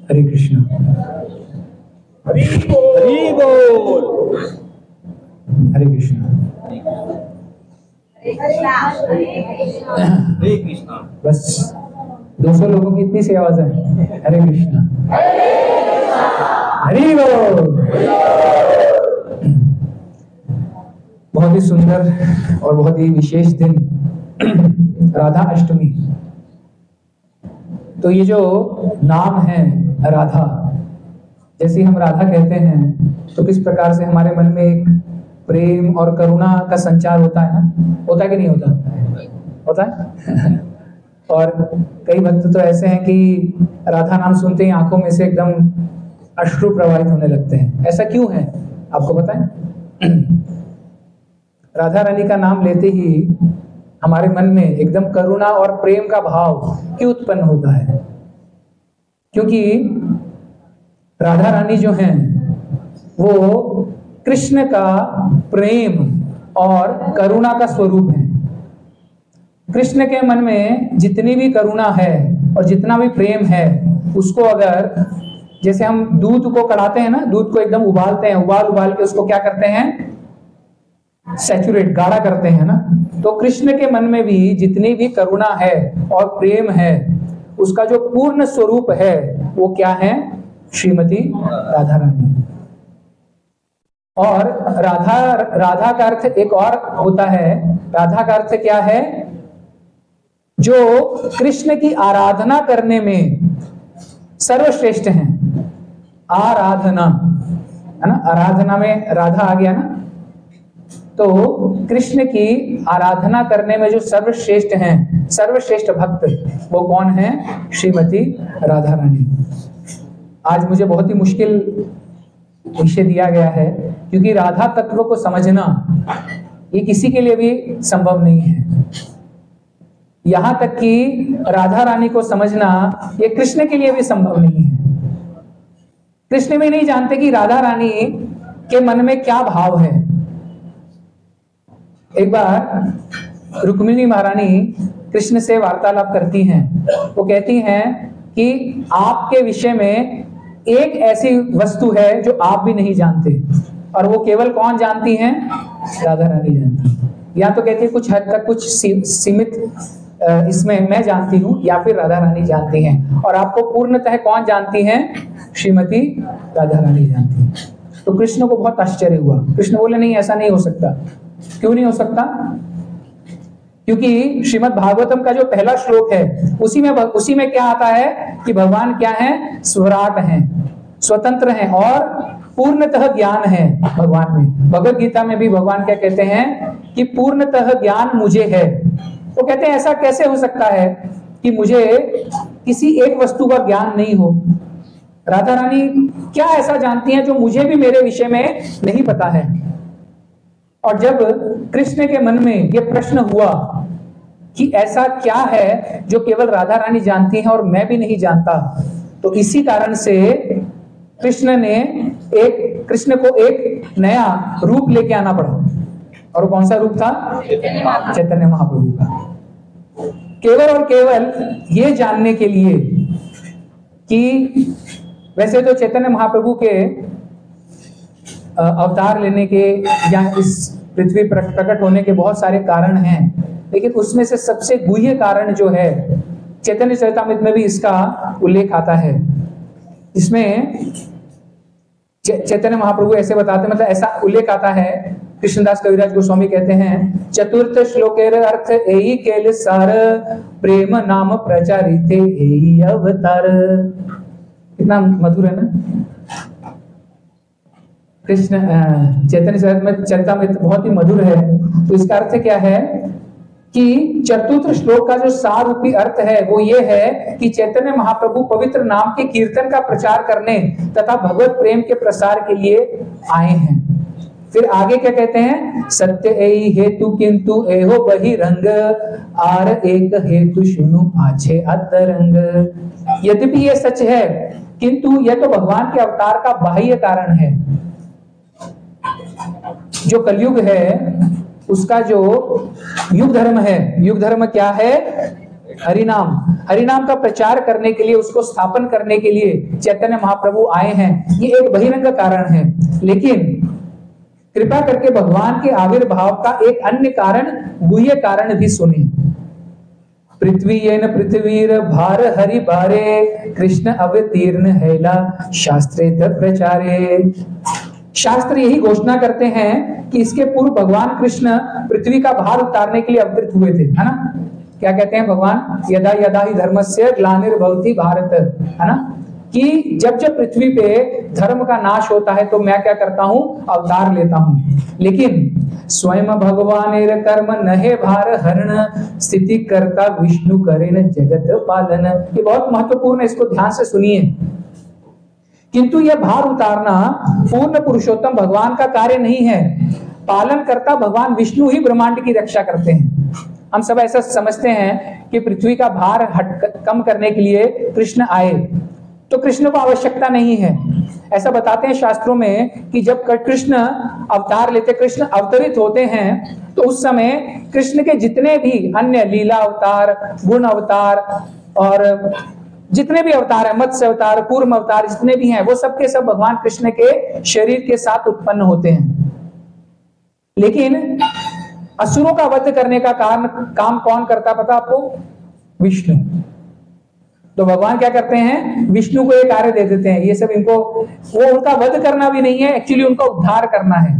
हरे कृष्ण। हरि बोल। हरे कृष्ण। हरे कृष्णा। बस 200 लोगों की इतनी सी आवाज है। हरे कृष्ण। हरि बोल। बहुत ही सुंदर और बहुत ही विशेष दिन, राधा अष्टमी। तो ये जो नाम है राधा, जैसे हम राधा कहते हैं तो किस प्रकार से हमारे मन में एक प्रेम और करुणा का संचार होता है ना, होता है कि नहीं होता? होता है। और कई भक्त तो ऐसे हैं कि राधा नाम सुनते ही आंखों में से एकदम अश्रु प्रवाहित होने लगते हैं। ऐसा क्यों है आपको पता है? राधा रानी का नाम लेते ही हमारे मन में एकदम करुणा और प्रेम का भाव क्यों उत्पन्न होता है? क्योंकि राधा रानी जो हैं वो कृष्ण का प्रेम और करुणा का स्वरूप है। कृष्ण के मन में जितनी भी करुणा है और जितना भी प्रेम है, उसको अगर जैसे हम दूध को कढ़ाते हैं ना, दूध को एकदम उबालते हैं, उबाल के उसको क्या करते हैं? सैचुरेट, गाढ़ा करते हैं ना। तो कृष्ण के मन में भी जितनी भी करुणा है और प्रेम है, उसका जो पूर्ण स्वरूप है वो क्या है? श्रीमती राधा रानी। और राधा का अर्थ एक और होता है। राधा का अर्थ क्या है? जो कृष्ण की आराधना करने में सर्वश्रेष्ठ हैं। आराधना है ना, आराधना में राधा आ गया ना। तो कृष्ण की आराधना करने में जो सर्वश्रेष्ठ हैं, सर्वश्रेष्ठ भक्त, वो कौन है? श्रीमती राधा रानी। आज मुझे बहुत ही मुश्किल विषय दिया गया है, क्योंकि राधा तत्व को समझना ये किसी के लिए भी संभव नहीं है। यहां तक कि राधा रानी को समझना ये कृष्ण के लिए भी संभव नहीं है। कृष्ण भी नहीं जानते कि राधा रानी के मन में क्या भाव है। एक बार रुक्मिणी महारानी कृष्ण से वार्तालाप करती हैं। वो कहती हैं कि आपके विषय में एक ऐसी वस्तु है जो आप भी नहीं जानते, और वो केवल कौन जानती हैं? राधा रानी जानती हैं। या तो कहती है कुछ हद तक, कुछ सीमित इसमें मैं जानती हूँ, या फिर राधा रानी जानती हैं, और आपको पूर्णतः कौन जानती हैं? श्रीमती राधा रानी जानती हैं। तो कृष्ण को बहुत आश्चर्य हुआ। कृष्ण बोले नहीं, ऐसा नहीं हो सकता। क्यों नहीं हो सकता? क्योंकि श्रीमद् भागवतम का जो पहला श्लोक है उसी में क्या आता है कि भगवान क्या है? स्वराट हैं, स्वतंत्र हैं और पूर्णतः ज्ञान है भगवान में। भगवद गीता में भी भगवान क्या कहते हैं कि पूर्णतः ज्ञान मुझे है। वो कहते हैं ऐसा कैसे हो सकता है कि मुझे किसी एक वस्तु का ज्ञान नहीं हो? राधा रानी क्या ऐसा जानती हैं जो मुझे भी मेरे विषय में नहीं पता है? और जब कृष्ण के मन में यह प्रश्न हुआ कि ऐसा क्या है जो केवल राधा रानी जानती हैं और मैं भी नहीं जानता, तो इसी कारण से कृष्ण को एक नया रूप लेके आना पड़ा। और वो कौन सा रूप था? चैतन्य महाप्रभु का। केवल और केवल ये जानने के लिए कि वैसे तो चैतन्य महाप्रभु के अवतार लेने के या इस पृथ्वी पर प्रकट होने के बहुत सारे कारण हैं, लेकिन उसमें से सबसे गुह्य कारण जो है, चैतन्य चरितामृत में भी इसका उल्लेख आता है। इसमें चैतन्य महाप्रभु ऐसे बताते, मतलब ऐसा उल्लेख आता है, कृष्णदास कविराज गोस्वामी कहते हैं, चतुर्थ श्लोकेर अर्थ एई केल सार प्रेम नाम प्रचारित एई अवतार। कितना मधुर है ना कृष्ण चैतन्य चरितामृत, बहुत ही मधुर है। तो इसका अर्थ क्या है कि चतुर्थ श्लोक का जो सार रूपी अर्थ है वो ये है कि चैतन्य महाप्रभु पवित्र नाम के कीर्तन का प्रचार करने तथा भगवत प्रेम के प्रसार के लिए आए हैं। फिर आगे क्या कहते हैं? सत्य एई हेतु किंतु एहो बहिरंग आर एक हेतु सुनु आछे अतरंग। यद्यपि ये सच है, किंतु यह तो भगवान के अवतार का बाह्य कारण है। जो कलयुग है उसका जो युग धर्म है, युग धर्म क्या है? हरिनाम, हरिनाम का प्रचार करने के लिए, उसको स्थापन करने के लिए चैतन्य महाप्रभु आए हैं, ये एक बहिरंग कारण है। लेकिन कृपा करके भगवान के आविर्भाव का एक अन्य कारण, गुह्य कारण भी सुनिए। पृथ्वी येन पृथ्वीर भार हरि भारे, कृष्ण अवतीर्ण हैला शास्त्रे प्रचारे। शास्त्र यही घोषणा करते हैं कि इसके पूर्व भगवान कृष्ण पृथ्वी का भार उतारने के लिए अवतरित हुए थे, है ना। क्या कहते हैं भगवान, यदा यदा ही धर्मस्य ग्लानिर्भवति भारत, है ना, कि जब जब पृथ्वी पे धर्म का नाश होता है तो मैं क्या करता हूं, अवतार लेता हूं। लेकिन स्वयं भगवान कर्म नहे भार हरण, स्थिति करता विष्णु करेन जगत पालन। ये बहुत महत्वपूर्ण है, इसको ध्यान से सुनिए। किंतु यह भार उतारना पूर्ण पुरुषोत्तम भगवान का कार्य नहीं है, पालन करता भगवान विष्णु ही ब्रह्मांड की रक्षा करते हैं। हम सब ऐसा समझते हैं कि पृथ्वी का भार कम करने के लिए कृष्ण आए, तो कृष्ण को आवश्यकता नहीं है। ऐसा बताते हैं शास्त्रों में कि जब कृष्ण अवतार लेते, कृष्ण अवतरित होते हैं, तो उस समय कृष्ण के जितने भी अन्य लीला अवतार, गुण अवतार और जितने भी अवतार है, मत्स्य अवतार, कूर्म अवतार, जितने भी हैं, वो सब के सब भगवान कृष्ण के शरीर के साथ उत्पन्न होते हैं। लेकिन असुरों का वध करने का काम कौन करता पता आपको? विष्णु। तो भगवान क्या करते हैं, विष्णु को ये कार्य दे देते हैं, ये सब इनको, वो उनका वध करना भी नहीं है, एक्चुअली उनका उद्धार करना है।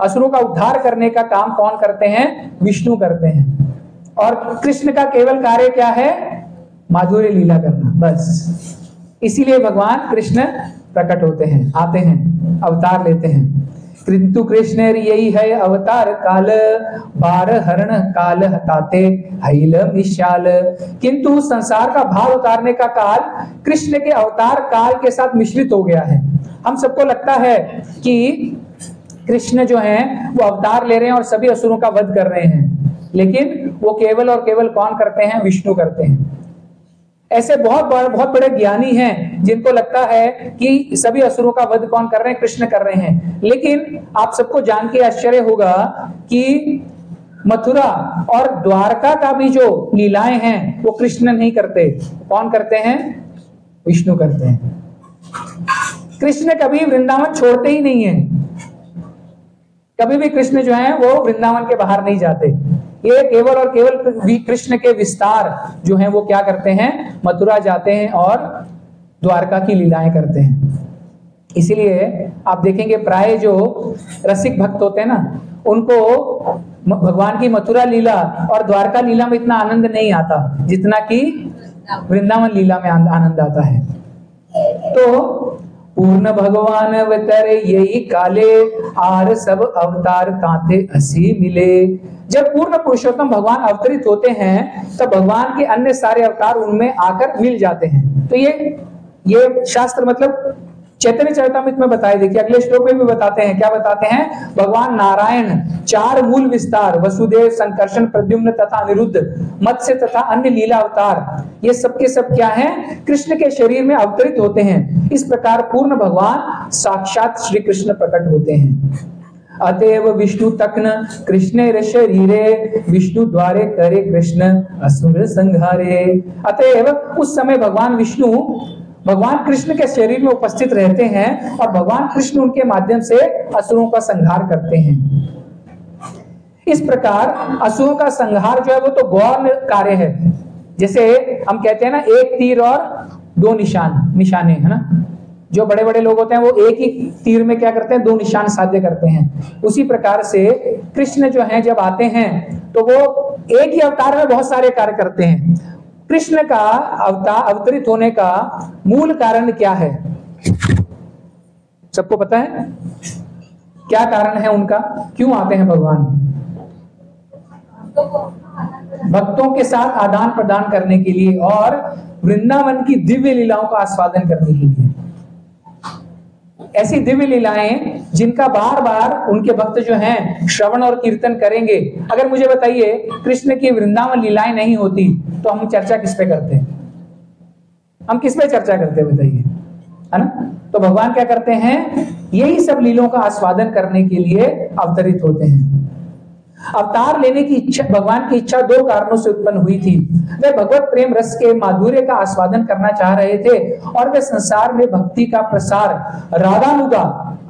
असुरों का उद्धार करने का काम कौन करते हैं? विष्णु करते हैं। और कृष्ण का केवल कार्य क्या है? माधुर्य लीला करना, बस। इसीलिए भगवान कृष्ण प्रकट होते हैं, आते हैं, अवतार लेते हैं। किंतु कृष्ण यही है अवतार काल, भार हरण काल हताते हैल विशाल। किंतु संसार का भार उतारने का काल कृष्ण के अवतार काल के साथ मिश्रित हो गया है। हम सबको लगता है कि कृष्ण जो हैं वो अवतार ले रहे हैं और सभी असुरों का वध कर रहे हैं, लेकिन वो केवल और केवल कौन करते हैं? विष्णु करते हैं। ऐसे बहुत बड़े ज्ञानी हैं जिनको लगता है कि सभी असुरों का वध कौन कर रहे हैं? कृष्ण कर रहे हैं। लेकिन आप सबको जान के आश्चर्य होगा कि मथुरा और द्वारका का भी जो लीलाएं हैं वो कृष्ण नहीं करते, कौन करते हैं? विष्णु करते हैं। कृष्ण कभी वृंदावन छोड़ते ही नहीं है, कभी भी कृष्ण जो है वो वृंदावन के बाहर नहीं जाते। ये केवल और केवल कृष्ण के विस्तार जो हैं वो क्या करते हैं? मथुरा जाते हैं और द्वारका की लीलाएं करते हैं। इसीलिए आप देखेंगे प्राय जो रसिक भक्त होते हैं ना, उनको भगवान की मथुरा लीला और द्वारका लीला में इतना आनंद नहीं आता जितना कि वृंदावन लीला में आनंद आता है। तो पूर्ण भगवान अवतार यही काले, आर सब अवतार ताते हसी मिले। जब पूर्ण पुरुषोत्तम भगवान अवतरित होते हैं तब भगवान के अन्य सारे अवतार उनमें आकर मिल जाते हैं। तो ये शास्त्र मतलब चैतन्य चरितामृत में बताए, देखिए अगले श्लोक में भी बताते हैं। क्या बताते हैं? भगवान नारायण चार मूल विस्तार, वसुदेव, संकर्षण, प्रद्युम्न तथा अनिरुद्ध, मत्स्य तथा अन्य लीला अवतार, ये सबके सब क्या हैं? कृष्ण के शरीर में अवतरित होते हैं। इस प्रकार पूर्ण भगवान साक्षात श्री कृष्ण प्रकट होते हैं। अतएव विष्णु तक्न कृष्ण शरीरे, विष्णु द्वारे करे कृष्ण असुर संहारे। अतएव उस समय भगवान विष्णु भगवान कृष्ण के शरीर में उपस्थित रहते हैं और भगवान कृष्ण उनके माध्यम से असुरों का संहार करते हैं। इस प्रकार असुरों का संहार जो है वो तो गौर कार्य है। जैसे हम कहते हैं ना, एक तीर और दो निशाने, है ना। जो बड़े बड़े लोग होते हैं वो एक ही तीर में क्या करते हैं? दो निशान साध्य करते हैं। उसी प्रकार से कृष्ण जो है जब आते हैं तो वो एक ही अवतार में बहुत सारे कार्य करते हैं। कृष्ण का अवतरित होने का मूल कारण क्या है? सबको पता है क्या कारण है उनका? क्यों आते हैं भगवान? भक्तों के साथ आदान प्रदान करने के लिए और वृंदावन की दिव्य लीलाओं का आस्वादन करने के लिए। ऐसी दिव्य लीलाएं जिनका बार बार उनके भक्त जो हैं श्रवण और कीर्तन करेंगे। अगर मुझे बताइए कृष्ण की वृंदावन लीलाएं नहीं होती तो हम चर्चा किस पे करते? हम किस पे चर्चा करते बताइए, है ना। तो भगवान क्या करते हैं? यही सब लीलों का आस्वादन करने के लिए अवतरित होते हैं। अवतार लेने की इच्छा, भगवान की इच्छा दो कारणों से उत्पन्न हुई थी। वे भगवत प्रेम रस के माधुर्य का आस्वादन करना चाह रहे थे और वे संसार में भक्ति का प्रसार रागानुगा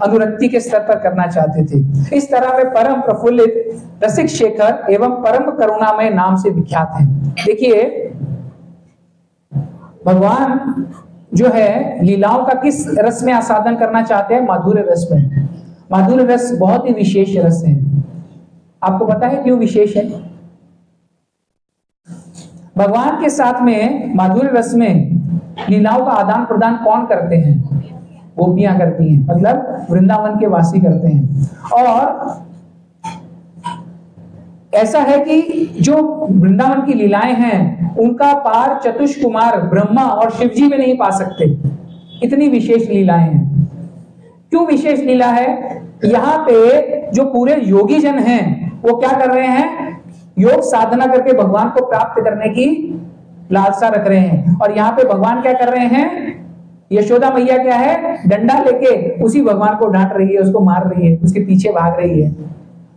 अनुरक्ति के स्तर पर करना चाहते थे। इस तरह वे परम प्रफुल्लित रसिक शेखर एवं परम करुणामय नाम से विख्यात हैं। देखिए, भगवान जो है लीलाओं का किस रस में आस्वादन करना चाहते हैं? माधुर्य रस में। माधुर्य रस बहुत ही विशेष रस है। आपको पता है क्यों विशेष है? भगवान के साथ में माधुर्य रस में लीलाओं का आदान प्रदान कौन करते हैं? गोपियां करती हैं, मतलब वृंदावन के वासी करते हैं। और ऐसा है कि जो वृंदावन की लीलाएं हैं उनका पार चतुष कुमार ब्रह्मा और शिव जी में नहीं पा सकते। इतनी विशेष लीलाएं हैं। क्यों विशेष लीला है? यहाँ पे जो पूरे योगी जन हैं वो क्या कर रहे हैं? योग साधना करके भगवान को प्राप्त करने की लालसा रख रहे हैं। और यहाँ पे भगवान क्या कर रहे हैं? यशोदा मैया क्या है? डंडा लेके उसी भगवान को डांट रही है, उसको मार रही है, उसके पीछे भाग रही है।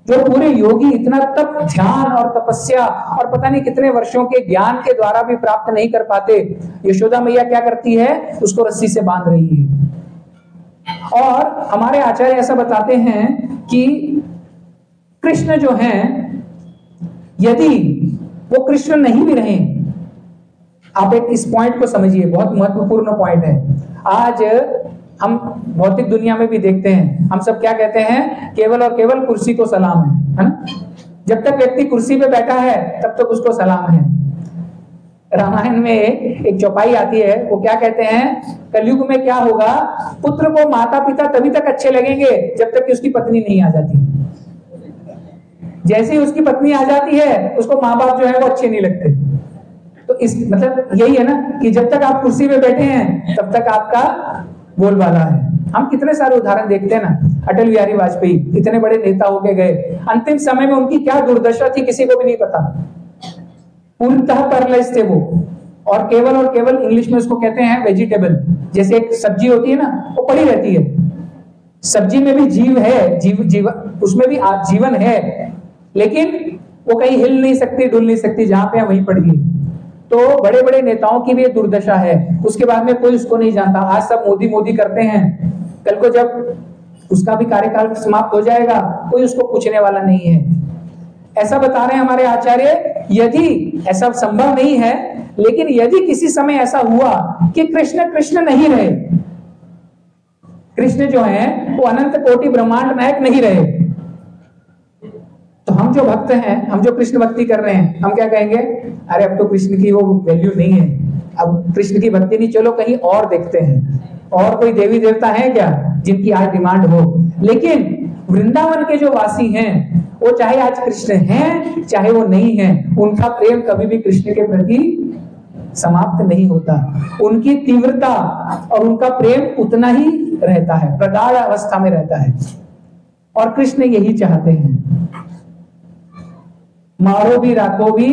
जो पूरे योगी इतना तप, ध्यान और तपस्या और पता नहीं कितने वर्षों के ज्ञान के द्वारा भी प्राप्त नहीं कर पाते, यशोदा मैया क्या करती है? उसको रस्सी से बांध रही है। और हमारे आचार्य ऐसा बताते हैं कि कृष्ण जो हैं, यदि वो कृष्ण नहीं भी रहे, आप एक इस पॉइंट को समझिए, बहुत महत्वपूर्ण पॉइंट है। आज हम भौतिक दुनिया में भी देखते हैं, हम सब क्या कहते हैं? केवल और केवल कुर्सी को सलाम है ना? जब तक व्यक्ति कुर्सी पे बैठा है तब तक उसको सलाम है। रामायण में एक चौपाई आती है, वो क्या कहते हैं? कलयुग में क्या होगा? पुत्र को माता पिता तभी तक अच्छे लगेंगे जब तक कि उसकी पत्नी नहीं आ जाती। जैसे ही उसकी पत्नी आ जाती है उसको माँ बाप जो है वो अच्छे नहीं लगते। तो इस मतलब यही है ना कि जब तक आप कुर्सी पे बैठे हैं तब तक आपका बोलबाला है। हम कितने सारे उदाहरण देखते हैं ना। अटल बिहारी वाजपेयी इतने बड़े नेता होके गए, अंतिम समय में उनकी क्या दुर्दशा थी किसी को भी नहीं पता। पूर्णतः पैरालाइज थे वो, और केवल इंग्लिश में उसको कहते हैं वेजिटेबल। जैसे एक सब्जी होती है ना, वो पड़ी रहती है। सब्जी में भी जीव है, जीव उसमें भी जीवन है, लेकिन वो कहीं हिल नहीं सकती, डुल नहीं सकती, जहां पे वहीं पड़ी है। तो बड़े बड़े नेताओं की भी ये दुर्दशा है। उसके बाद में कोई उसको नहीं जानता। आज सब मोदी मोदी करते हैं, कल को जब उसका भी कार्यकाल समाप्त हो जाएगा कोई उसको पूछने वाला नहीं है। ऐसा बता रहे हैं हमारे आचार्य, यदि ऐसा संभव नहीं है, लेकिन यदि किसी समय ऐसा हुआ कि कृष्ण कृष्ण नहीं रहे, कृष्ण जो है वो अनंत कोटि ब्रह्मांड नायक नहीं रहे, तो हम जो भक्त हैं, हम जो कृष्ण भक्ति कर रहे हैं, हम क्या कहेंगे? अरे अब तो कृष्ण की वो वैल्यू नहीं है, अब कृष्ण की भक्ति नहीं, चलो कहीं और देखते हैं। और कोई देवी देवता है क्या जिनकी आज डिमांड हो? लेकिन वृंदावन के जो वासी हैं, वो चाहे आज कृष्ण हैं चाहे वो नहीं हैं, उनका प्रेम कभी भी कृष्ण के प्रति समाप्त नहीं होता। उनकी तीव्रता और उनका प्रेम उतना ही रहता है, प्रगाढ़ अवस्था में रहता है। और कृष्ण यही चाहते हैं, मारो भी राखो भी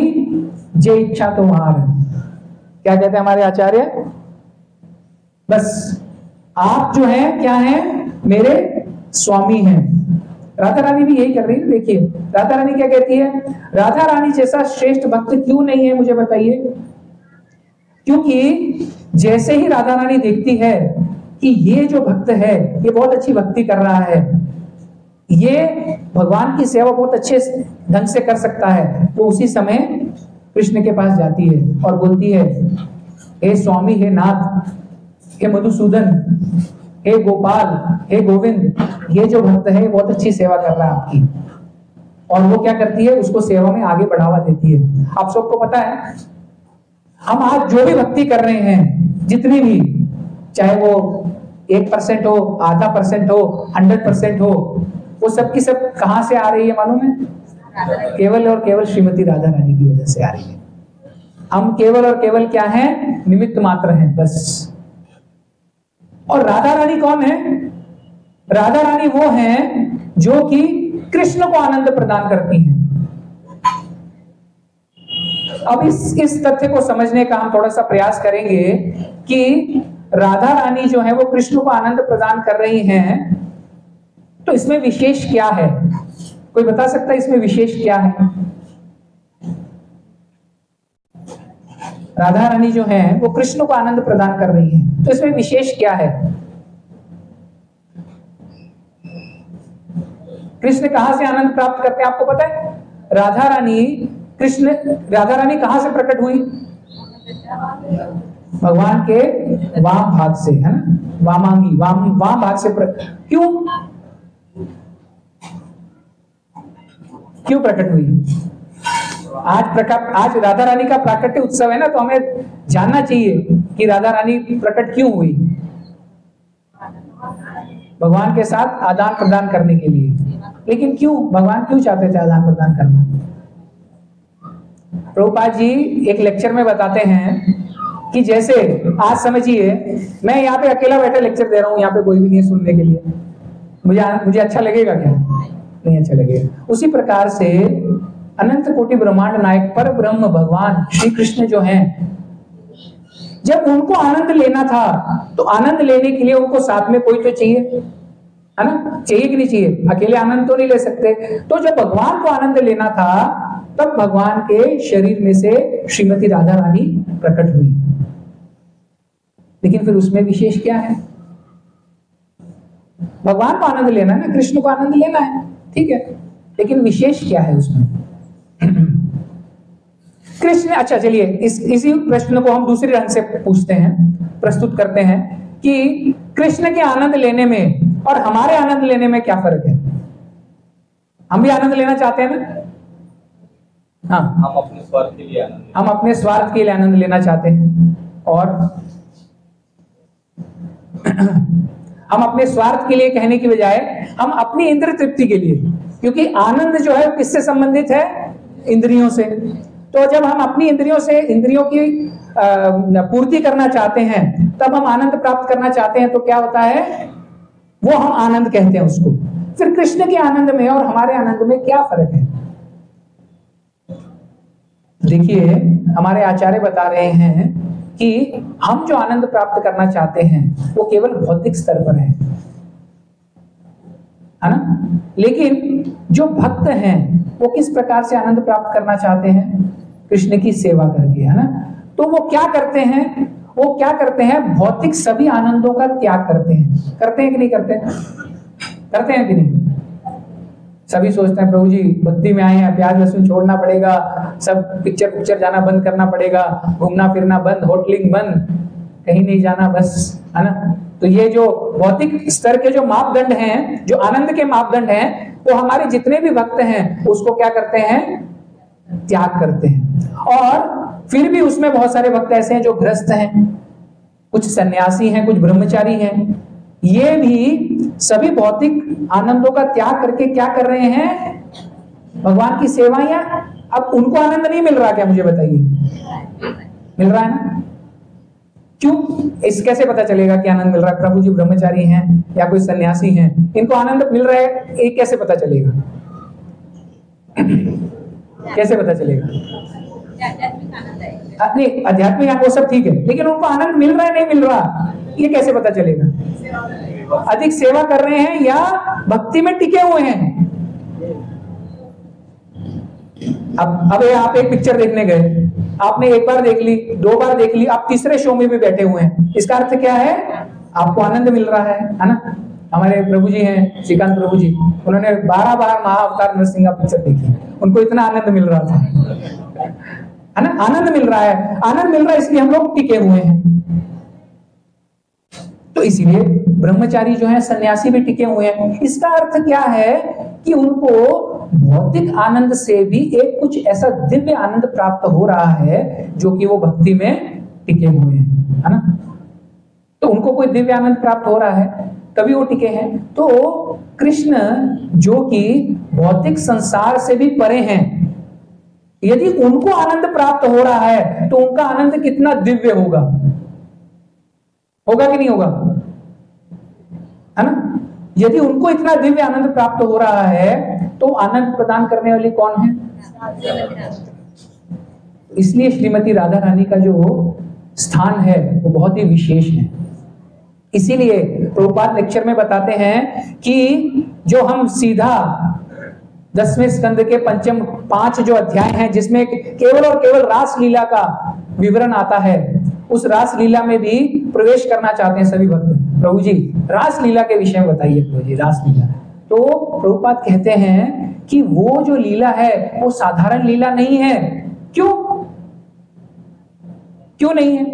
जे इच्छा तुम्हार। क्या कहते हैं हमारे आचार्य? बस आप जो हैं क्या हैं? मेरे स्वामी हैं। राधा रानी भी यही कर रही है। देखिए राधा रानी क्या कहती है? राधा रानी जैसा श्रेष्ठ भक्त क्यों नहीं है, मुझे बताइए। क्योंकि जैसे ही राधा रानी देखती है कि ये जो भक्त है ये बहुत अच्छी भक्ति कर रहा है, ये भगवान की सेवा बहुत अच्छे ढंग से कर सकता है, तो उसी समय कृष्ण के पास जाती है और बोलती है, हे स्वामी, हे नाथ, हे मधुसूदन, हे गोपाल, हे गोविंद, ये जो भक्त है बहुत अच्छी सेवा कर रहा है आपकी। और वो क्या करती है? उसको सेवा में आगे बढ़ावा देती है। आप सबको पता है, हम आज जो भी भक्ति कर रहे हैं, जितनी भी, चाहे वो 1% हो, आधा % हो, 100% हो, वो सबकी सब कहां से आ रही है मालूम है? केवल और केवल श्रीमती राधा रानी की वजह से आ रही है। हम केवल और केवल क्या हैं? निमित्त मात्र हैं बस। और राधा रानी कौन है? राधा रानी वो हैं जो कि कृष्ण को आनंद प्रदान करती हैं। अब इस तथ्य को समझने का हम थोड़ा सा प्रयास करेंगे कि राधा रानी जो है वो कृष्ण को आनंद प्रदान कर रही हैं, तो इसमें विशेष क्या है? कोई बता सकता है इसमें विशेष क्या है? राधा रानी जो है वो कृष्ण को आनंद प्रदान कर रही है, तो इसमें विशेष क्या है? कृष्ण कहां से आनंद प्राप्त करते हैं आपको पता है? राधा रानी कहां से प्रकट हुई? भगवान के वाम भाग से, है ना, वामांगी, वाम भाग से क्यों प्रकट हुई? आज राधा रानी का प्राकट्य उत्सव है ना, तो हमें जानना चाहिए कि राधा रानी प्रकट क्यों हुई। भगवान के साथ आदान प्रदान करने के लिए। लेकिन क्यों भगवान क्यों चाहते थे आदान प्रदान करना? प्रभुपाद जी एक लेक्चर में बताते हैं कि जैसे आज समझिए मैं यहाँ पे अकेला बैठा लेक्चर दे रहा हूँ, यहाँ पे कोई भी नहीं सुनने के लिए, मुझे अच्छा लगेगा क्या? नहीं अच्छा लगेगा। उसी प्रकार से अनंत कोटि ब्रह्मांड नायक पर ब्रह्म भगवान श्री कृष्ण जो हैं, जब उनको आनंद लेना था तो आनंद लेने के लिए उनको साथ में कोई तो चाहिए, है ना? चाहिए कि नहीं चाहिए? अकेले आनंद तो नहीं ले सकते। तो जब भगवान को आनंद लेना था तब भगवान के शरीर में से श्रीमती राधा रानी प्रकट हुई। लेकिन फिर उसमें विशेष क्या है? भगवान को आनंद लेना है ना, कृष्ण को आनंद लेना है, ठीक है, लेकिन विशेष क्या है उसमें? कृष्ण, अच्छा चलिए इसी प्रश्न को हम दूसरे ढंग से पूछते हैं, प्रस्तुत करते हैं कि कृष्ण के आनंद लेने में और हमारे आनंद लेने में क्या फर्क है? हम भी आनंद लेना चाहते हैं ना? हाँ, हम अपने स्वार्थ के लिए आनंद लेना चाहते हैं, और हम अपने स्वार्थ के लिए कहने की बजाय हम अपनी इंद्रिय तृप्ति के लिए, क्योंकि आनंद जो है किससे संबंधित है? इंद्रियों से। तो जब हम अपनी इंद्रियों की पूर्ति करना चाहते हैं, तब हम आनंद प्राप्त करना चाहते हैं, तो क्या होता है? वो हम आनंद कहते हैं उसको। फिर कृष्ण के आनंद में और हमारे आनंद में क्या फर्क है? देखिए हमारे आचार्य बता रहे हैं कि हम जो आनंद प्राप्त करना चाहते हैं वो केवल भौतिक स्तर पर है ना? लेकिन जो भक्त हैं वो किस प्रकार से आनंद प्राप्त करना चाहते हैं? कृष्ण की सेवा करके, है ना? तो वो क्या करते हैं? भौतिक सभी आनंदों का त्याग करते हैं कि नहीं करते हैं कि नहीं? सभी सोचते हैं प्रभु जी भक्ति में आए हैं, प्याज लहसुन छोड़ना पड़ेगा, सब पिक्चर जाना बंद करना पड़ेगा, घूमना फिरना बंद, होटलिंग बंद, कहीं नहीं जाना बस, है ना? तो ये जो भौतिक स्तर के जो मापदंड हैं, जो आनंद के मापदंड हैं, वो हमारे जितने भी भक्त हैं उसको क्या करते हैं? त्याग करते हैं। और फिर भी उसमें बहुत सारे भक्त ऐसे हैं जो गृहस्थ हैं, कुछ सन्यासी हैं, कुछ ब्रह्मचारी हैं, ये भी सभी भौतिक आनंदों का त्याग करके क्या कर रहे हैं? भगवान की सेवा। या अब उनको आनंद नहीं मिल रहा क्या? मुझे बताइए, मिल रहा है ना? क्यों? इस कैसे पता चलेगा कि आनंद मिल रहा है? प्रभु जी ब्रह्मचारी हैं या कोई सन्यासी हैं, इनको आनंद मिल रहा है, ये कैसे पता चलेगा? कैसे पता चलेगा? नहीं, आध्यात्मिक वो सब ठीक है, लेकिन उनको आनंद मिल रहा है नहीं मिल रहा, ये कैसे पता चलेगा? अधिक सेवा कर रहे हैं या भक्ति में टिके हुए हैं? अब आप एक पिक्चर देखने गए, आपने एक बार देख ली, 2 बार देख ली, आप तीसरे शो में भी बैठे हुए हैं, इसका अर्थ क्या है? आपको आनंद मिल रहा है ना? हमारे प्रभु जी हैं श्रीकांत प्रभु जी, उन्होंने 12 बार महाअवतार नरसिंह पिक्चर देखी, उनको इतना आनंद मिल रहा था, है ना? आनंद मिल रहा है इसलिए हम लोग टिके हुए हैं। तो इसीलिए ब्रह्मचारी जो है, सन्यासी भी टिके हुए हैं। इसका अर्थ क्या है कि उनको भौतिक आनंद से भी एक कुछ ऐसा दिव्य आनंद प्राप्त हो रहा है जो कि वो भक्ति में टिके हुए हैं, है ना? तो उनको कोई दिव्य आनंद प्राप्त हो रहा है तभी वो टिके हैं। तो कृष्ण जो कि भौतिक संसार से भी परे हैं, यदि उनको आनंद प्राप्त हो रहा है तो उनका आनंद कितना दिव्य होगा कि नहीं होगा, है ना? यदि उनको इतना दिव्य आनंद प्राप्त हो रहा है तो आनंद प्रदान करने वाली कौन है? इसलिए श्रीमती राधा रानी का जो स्थान है वो बहुत ही विशेष है। इसीलिए प्रभुपाद लेक्चर में बताते हैं कि जो हम सीधा 10वें स्कंद के पंचम 5 जो अध्याय हैं, जिसमें केवल और केवल रास लीला का विवरण आता है, उस रास लीला में भी प्रवेश करना चाहते हैं सभी भक्त। प्रभु जी रास लीला के विषय में बताइए। प्रभु जी रास लीला, तो प्रभुपाद कहते हैं कि वो जो लीला है वो साधारण लीला नहीं है। क्यों नहीं है?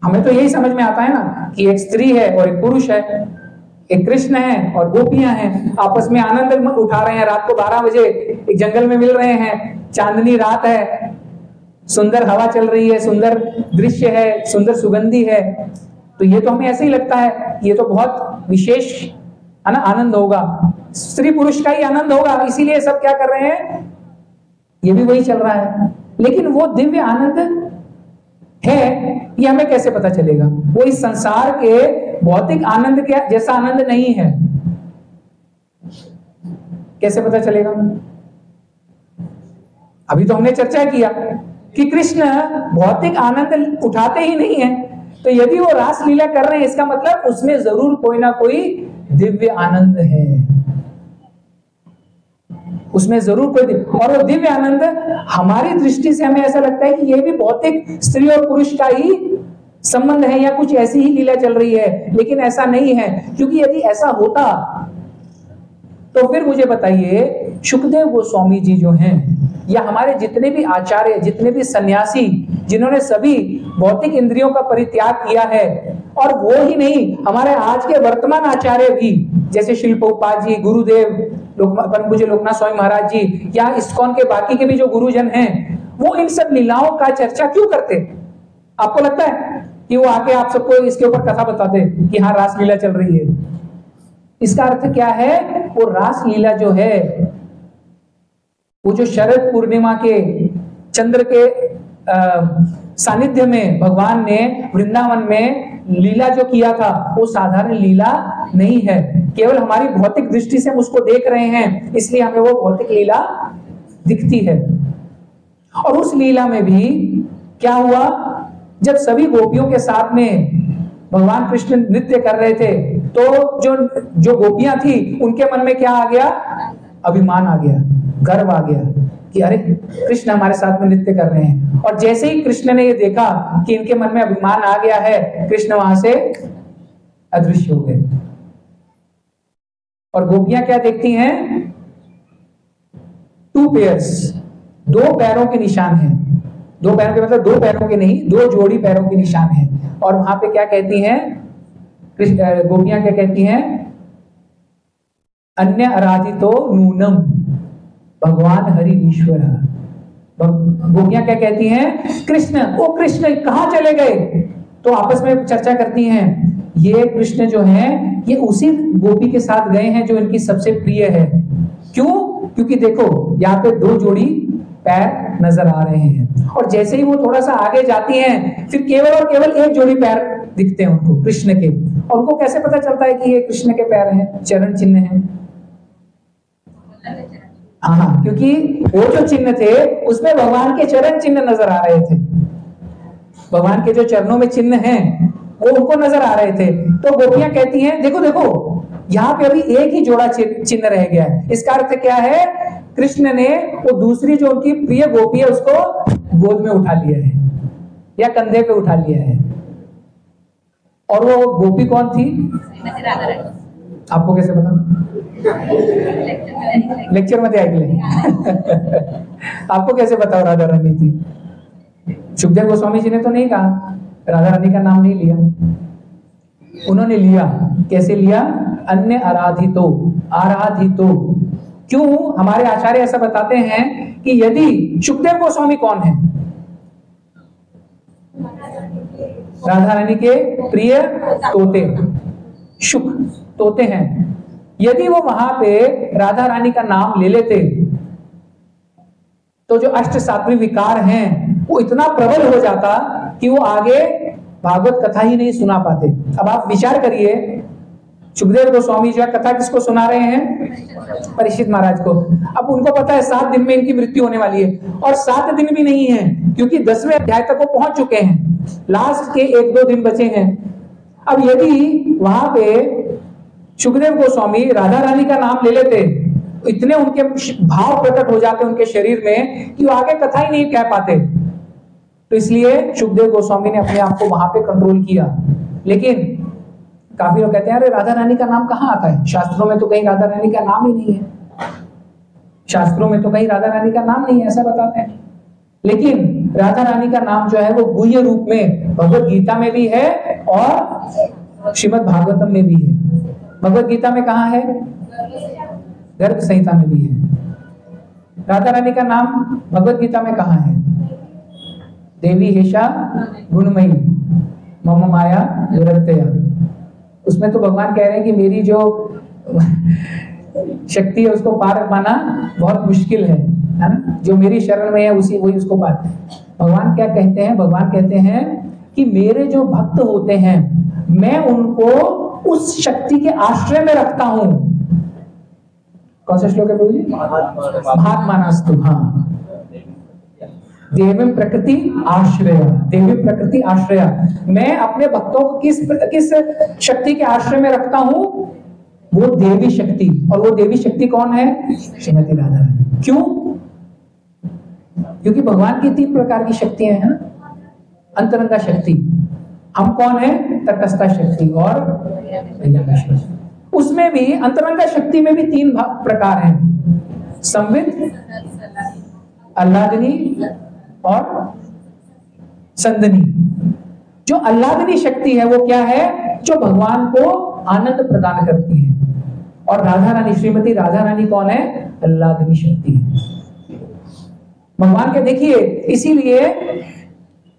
हमें तो यही समझ में आता है ना कि एक स्त्री है और एक पुरुष है, एक कृष्ण है और गोपियां हैं, आपस में आनंद उठा रहे हैं। रात को 12 बजे एक जंगल में मिल रहे हैं, चांदनी रात है, सुंदर हवा चल रही है, सुंदर दृश्य है, सुंदर सुगंधी है। तो ये तो हमें ऐसे ही लगता है, ये तो बहुत विशेष है ना, आनंद होगा, स्त्री पुरुष का ही आनंद होगा, इसीलिए सब क्या कर रहे हैं, ये भी वही चल रहा है। लेकिन वो दिव्य आनंद है ये हमें कैसे पता चलेगा? वो इस संसार के भौतिक आनंद के जैसा आनंद नहीं है। कैसे पता चलेगा? अभी तो हमने चर्चा किया कि कृष्ण भौतिक आनंद उठाते ही नहीं है, तो यदि वो रास लीला कर रहे हैं इसका मतलब उसमें जरूर कोई ना कोई दिव्य आनंद है, उसमें जरूर कोई और वो दिव्य आनंद हमारी दृष्टि से हमें ऐसा लगता है कि ये भी भौतिक स्त्री और पुरुष का ही संबंध है या कुछ ऐसी ही लीला चल रही है, लेकिन ऐसा नहीं है। क्योंकि यदि ऐसा होता तो फिर मुझे बताइए, सुखदेव गोस्वामी जी जो हैं या हमारे जितने भी आचार्य, जितने भी सन्यासी, जिन्होंने सभी भौतिक इंद्रियों का परित्याग किया है, और वो ही नहीं, हमारे आज के वर्तमान आचार्य भी, जैसे शिल प्रभुपाद जी, गुरुदेव परम पूज्य लोकनाथ स्वामी महाराज जी, या इस्कॉन के बाकी के भी जो गुरुजन हैं, वो इन सब लीलाओं का चर्चा क्यों करते? आपको लगता है कि वो आके आप सबको इसके ऊपर कथा बताते कि हाँ रास लीला चल रही है? इसका अर्थ क्या है? वो रास लीला जो है, वो जो शरद पूर्णिमा के चंद्र के सानिध्य में भगवान ने वृंदावन में लीला जो किया था, वो साधारण लीला नहीं है। केवल हमारी भौतिक दृष्टि से हम उसको देख रहे हैं, इसलिए हमें वो भौतिक लीला दिखती है। और उस लीला में भी क्या हुआ, जब सभी गोपियों के साथ में भगवान कृष्ण नृत्य कर रहे थे, तो जो गोपियां थी उनके मन में क्या आ गया? अभिमान आ गया, गर्व आ गया कि अरे कृष्ण हमारे साथ में नृत्य कर रहे हैं। और जैसे ही कृष्ण ने ये देखा कि इनके मन में अभिमान आ गया है, कृष्ण वहां से अदृश्य हो गए। और गोपियां क्या देखती हैं? 2 पेयर्स, 2 पैरों के निशान हैं। 2 पैरों के मतलब 2 पैरों के नहीं, 2 जोड़ी पैरों के निशान हैं। और वहां पे क्या कहती हैं गोपियां? क्या कहती हैं? अन्य आराधितो नूनम भगवान हरि ईश्वर। गोपियां क्या कहती हैं? कृष्ण, ओ कृष्ण कहां चले गए? तो आपस में चर्चा करती हैं, ये कृष्ण जो है ये उसी गोपी के साथ गए हैं जो इनकी सबसे प्रिय है। क्यों? क्योंकि देखो यहाँ पे 2 जोड़ी पैर नजर आ रहे हैं, और जैसे ही वो थोड़ा सा आगे जाती हैं, फिर केवल और केवल 1 जोड़ी पैर दिखते हैं उनको, कृष्ण के। और उनको कैसे पता चलता है कि ये कृष्ण के पैर हैं, चरण चिन्ह हैं? हाँ, क्योंकि वो जो चिन्ह थे उसमें भगवान के चरण चिन्ह नजर आ रहे थे। भगवान के जो चरणों में चिन्ह हैं वो उनको नजर आ रहे थे। तो गोपियां कहती हैं, देखो देखो यहाँ पे अभी 1 ही जोड़ा चिन्ह रह गया है। इसका अर्थ क्या है? कृष्ण ने वो दूसरी जो उनकी प्रिय गोपी है उसको गोद में उठा लिया है या कंधे पे उठा लिया है। और वो गोपी कौन थी? आपको कैसे पता? लेक्चर मध्ये ऐकले। आपको कैसे पता राधा रानी थी? सुखदेव गोस्वामी जी ने तो नहीं कहा, राधा रानी का नाम नहीं लिया, उन्होंने लिया। कैसे लिया? अन्य आराधितो, आराधितो। क्यों? हमारे आचार्य ऐसा बताते हैं कि यदि सुखदेव गोस्वामी कौन है? राधा रानी के प्रिय तोते, शुक तोते हैं। यदि वो वहां पे राधा रानी का नाम ले लेते तो जो अष्ट सात्विक विकार हैं वो इतना प्रबल हो जाता कि वो आगे भागवत कथा ही नहीं सुना पाते। अब आप विचार करिए, सुखदेव गोस्वामी जो कथा किसको सुना रहे हैं? परीक्षित महाराज को। अब उनको पता है 7 दिन में इनकी मृत्यु होने वाली है, और 7 दिन भी नहीं है क्योंकि 10वें अध्याय तक वो पहुंच चुके हैं, लास्ट के 1-2 दिन बचे हैं। अब यदि वहां पे सुखदेव गोस्वामी राधा रानी का नाम ले लेते इतने उनके भाव प्रकट हो जाते उनके शरीर में कि वो आगे कथा ही नहीं कह पाते। तो इसलिए शुकदेव गोस्वामी ने अपने आप को वहां पे कंट्रोल किया। लेकिन काफी लोग कहते हैं अरे राधा रानी का नाम कहाँ आता है, शास्त्रों में तो कहीं राधा रानी का नाम ही नहीं है, शास्त्रों में तो कहीं राधा रानी का नाम नहीं है, ऐसा बताते हैं। लेकिन राधा रानी का नाम जो है वो गुह्य रूप में भगवत गीता में भी है और श्रीमद् भागवतम में भी है। भगवत गीता में कहाँ है? गर्भ संहिता में भी है। राधा रानी का नाम भगवत गीता में कहाँ है? देवी हेशा गुणमयी मम माया दुरत्यया। उसमें तो भगवान कह रहे हैं कि मेरी जो शक्ति है उसको पार पाना बहुत मुश्किल है ना, जो मेरी शरण में है उसी वही उसको पार। भगवान क्या कहते हैं? भगवान कहते हैं कि मेरे जो भक्त होते हैं मैं उनको उस शक्ति के आश्रय में रखता हूं। कौन सा श्लोक है प्रभु जी? महात्मानस्तु। हाँ, देवी प्रकृति आश्रय, देवी प्रकृति आश्रय। मैं अपने भक्तों को किस शक्ति के आश्रय में रखता हूं? वो देवी शक्ति। और वो देवी शक्ति कौन है? श्रीमती राधा रानी। क्यों? क्योंकि भगवान की 3 प्रकार की शक्तियां हैं। अंतरंगा शक्ति, हम कौन है? तटस्था शक्ति और बहिरंगा शक्ति। उसमें भी अंतरंगा शक्ति में भी 3 प्रकार हैं, संवित, आह्लादिनी और संदनी। जो आह्लादिनी शक्ति है वो क्या है? जो भगवान को आनंद प्रदान करती है। और राधा रानी, श्रीमती राधा रानी कौन है? आह्लादिनी शक्ति है। भगवान के देखिए, इसीलिए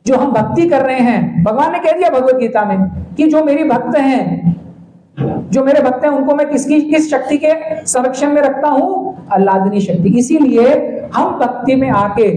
जो हम भक्ति कर रहे हैं, भगवान ने कह दिया भगवत गीता में कि जो मेरी भक्त हैं, जो मेरे भक्त हैं उनको मैं किस शक्ति के संरक्षण में रखता हूं? आह्लादिनी शक्ति। इसीलिए हम भक्ति में आके,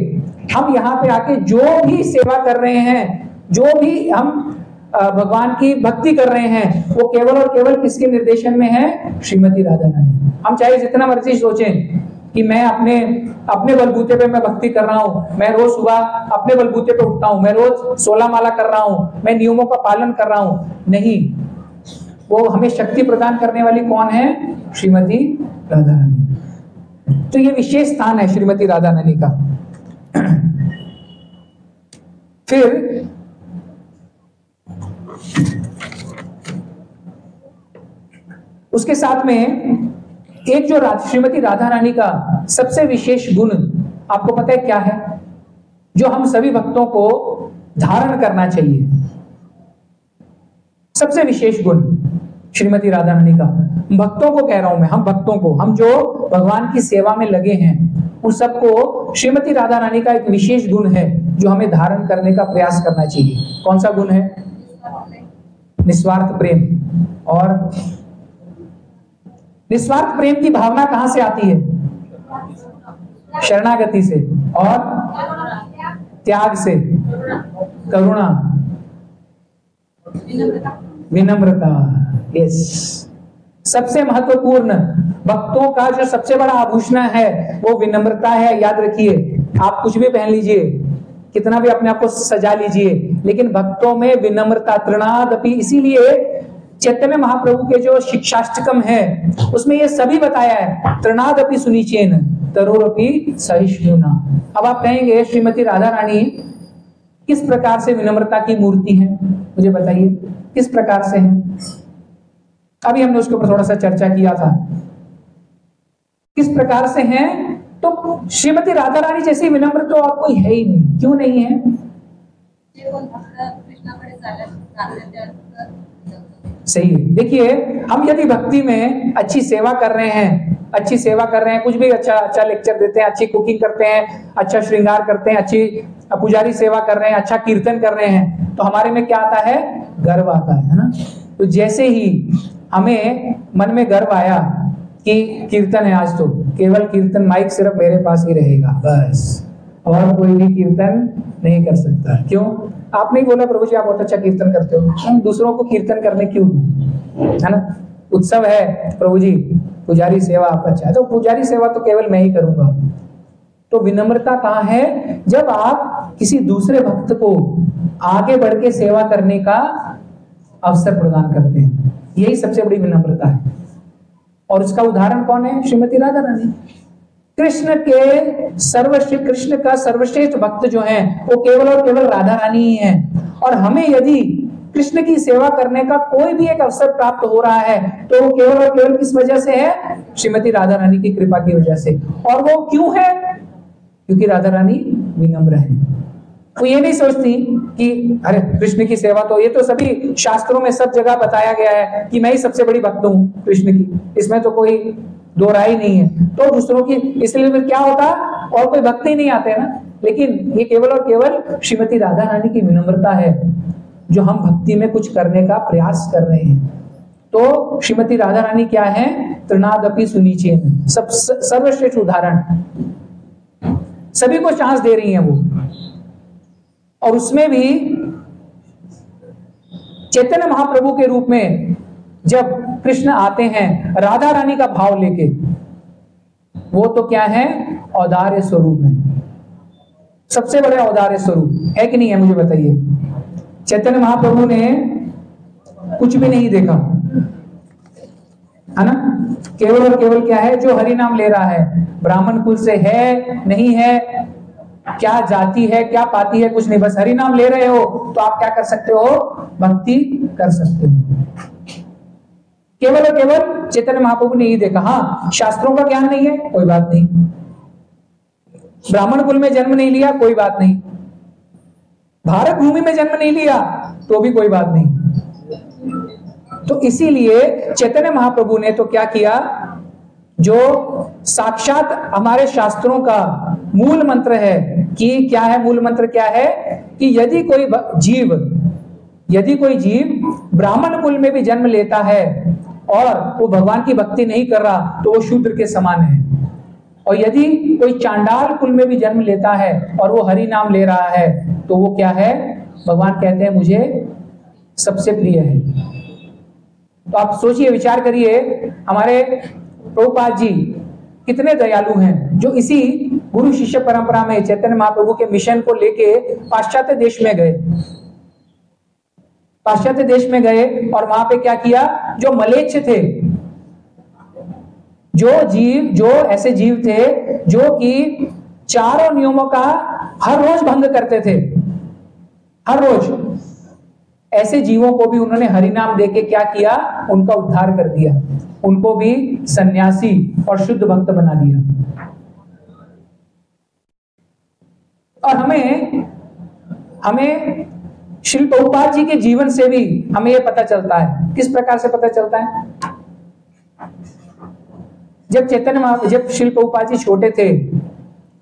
हम यहाँ पे आके जो भी सेवा कर रहे हैं, जो भी हम भगवान की भक्ति कर रहे हैं, वो केवल और केवल किसके निर्देशन में है? श्रीमती राधा रानी। हम चाहे जितना मर्जी सोचें कि मैं अपने बलबूते पे मैं भक्ति कर रहा हूं, मैं रोज सुबह अपने बलबूते पे उठता हूं, मैं रोज 16 माला कर रहा हूं, मैं नियमों का पालन कर रहा हूं, नहीं। वो हमें शक्ति प्रदान करने वाली कौन है? श्रीमती राधा रानी। तो ये विशेष स्थान है श्रीमती राधा रानी का। फिर उसके साथ में एक जो श्रीमती राधा रानी का सबसे विशेष गुण आपको पता है क्या है? जो हम सभी भक्तों को धारण करना चाहिए, सबसे विशेष गुण श्रीमती राधा रानी का। भक्तों को कह रहा हूं मैं, हम भक्तों को, हम जो भगवान की सेवा में लगे हैं, उन सबको श्रीमती राधा रानी का एक विशेष गुण है जो हमें धारण करने का प्रयास करना चाहिए। कौन सा गुण है? निस्वार्थ प्रेम। और निस्वार्थ प्रेम की भावना कहां से आती है? शरणागति से और त्याग से, करुणा, विनम्रता। यस, सबसे महत्वपूर्ण भक्तों का जो सबसे बड़ा आभूषण है वो विनम्रता है। याद रखिए, आप कुछ भी पहन लीजिए, कितना भी अपने आप को सजा लीजिए, लेकिन भक्तों में विनम्रता, तृणादपि। इसीलिए चैतन्य महाप्रभु के जो शिक्षाष्टकम है उसमें ये सभी बताया है, तृणादपि सुनिचेन तरोरपि सहिष्णुना। अब आप कहेंगे श्रीमती राधा रानी किस प्रकार से विनम्रता की मूर्ति है, मुझे बताइए किस प्रकार से है? अभी हमने उसके ऊपर थोड़ा सा चर्चा किया था, किस प्रकार से हैं। तो श्रीमती राधा रानी जैसी विनम्र तो और कोई है ही नहीं। क्यों नहीं है? सही है। देखिए, हम यदि भक्ति में अच्छी सेवा कर रहे हैं, अच्छी सेवा कर रहे हैं, कुछ भी अच्छा लेक्चर देते हैं, अच्छी कुकिंग करते हैं, अच्छा श्रृंगार करते हैं, अच्छी पुजारी सेवा कर रहे हैं, अच्छा कीर्तन कर रहे हैं, तो हमारे में क्या आता है? गर्व आता है ना। तो जैसे ही हमें मन में गर्व आया कि कीर्तन है आज, तो केवल कीर्तन, माइक सिर्फ मेरे पास ही रहेगा बस, और कोई भी कीर्तन नहीं कर सकता। क्यों? आप नहीं बोला प्रभु जी आप बहुत अच्छा कीर्तन करते हो, दूसरों को कीर्तन करने क्यों दूं, है ना? उत्सव है प्रभु जी, पुजारी सेवा आपका अच्छा है, तो पुजारी सेवा तो केवल मैं ही करूंगा। तो विनम्रता कहाँ है? जब आप किसी दूसरे भक्त को आगे बढ़ के सेवा करने का अवसर प्रदान करते हैं, यही सबसे बड़ी विनम्रता है। और उसका उदाहरण कौन है? श्रीमती राधा रानी। कृष्ण का सर्वश्रेष्ठ भक्त जो है वो केवल और केवल राधा रानी ही है। और हमें यदि कृष्ण की सेवा करने का कोई भी एक अवसर प्राप्त हो रहा है तो वो केवल और केवल किस वजह से है? श्रीमती राधा रानी की कृपा की वजह से। और वो क्यों है? क्योंकि राधा रानी विनम्र है। वो ये नहीं सोचती कि अरे कृष्ण की सेवा तो, ये तो सभी शास्त्रों में सब जगह बताया गया है कि मैं ही सबसे बड़ी भक्त हूं कृष्ण की, इसमें तो कोई दो राय नहीं है। तो दूसरों की, इसलिए फिर क्या होता, और कोई भक्त ही नहीं आते ना। लेकिन ये केवल और केवल श्रीमती राधा रानी की विनम्रता है जो हम भक्ति में कुछ करने का प्रयास कर रहे हैं। तो श्रीमती राधा रानी क्या है? तृणादपि सुनीचेन, सब सर्वश्रेष्ठ उदाहरण, सभी को चांस दे रही हैं वो। और उसमें भी चैतन्य महाप्रभु के रूप में जब कृष्ण आते हैं राधा रानी का भाव लेके, वो तो क्या है? औदार्य स्वरूप है, सबसे बड़े औदार्य स्वरूप है कि नहीं है? मुझे बताइए। चैतन्य महाप्रभु ने कुछ भी नहीं देखा, है ना? केवल और केवल क्या है? जो हरि नाम ले रहा है, ब्राह्मण कुल से है नहीं है, क्या जाति है, क्या पाती है, कुछ नहीं, बस हरि नाम ले रहे हो तो आप क्या कर सकते हो? भक्ति कर सकते हो। केवल और केवल चैतन्य महाप्रभु ने यही देखा। हाँ, शास्त्रों का ज्ञान नहीं है, कोई बात नहीं, ब्राह्मण कुल में जन्म नहीं लिया, कोई बात नहीं, भारत भूमि में जन्म नहीं लिया तो भी कोई बात नहीं। तो इसीलिए चैतन्य महाप्रभु ने तो क्या किया? जो साक्षात हमारे शास्त्रों का मूल मंत्र है कि क्या है? मूल मंत्र क्या है? कि यदि कोई जीव ब्राह्मण कुल में भी जन्म लेता है और वो भगवान की भक्ति नहीं कर रहा तो वो शूद्र के समान है। और यदि कोई चांडाल कुल में भी जन्म लेता है और वो हरि नाम ले रहा है तो वो क्या है? भगवान कहते हैं मुझे सबसे प्रिय है। तो आप सोचिए, विचार करिए, हमारे प्रभुपाद जी कितने दयालु हैं, जो इसी गुरु शिष्य परंपरा में चैतन्य महाप्रभु के मिशन को लेके पाश्चात्य देश में गए और वहां पे क्या किया? जो मलेच्छ थे, जो ऐसे जीव थे जो कि चारों नियमों का हर रोज भंग करते थे, हर रोज, ऐसे जीवों को भी उन्होंने हरि नाम देके क्या किया? उनका उद्धार कर दिया, उनको भी सन्यासी और शुद्ध भक्त बना दिया। और हमें श्री प्रभुपाद जी के जीवन से भी हमें यह पता चलता है। किस प्रकार से पता चलता है? जब श्री प्रभुपाद जी छोटे थे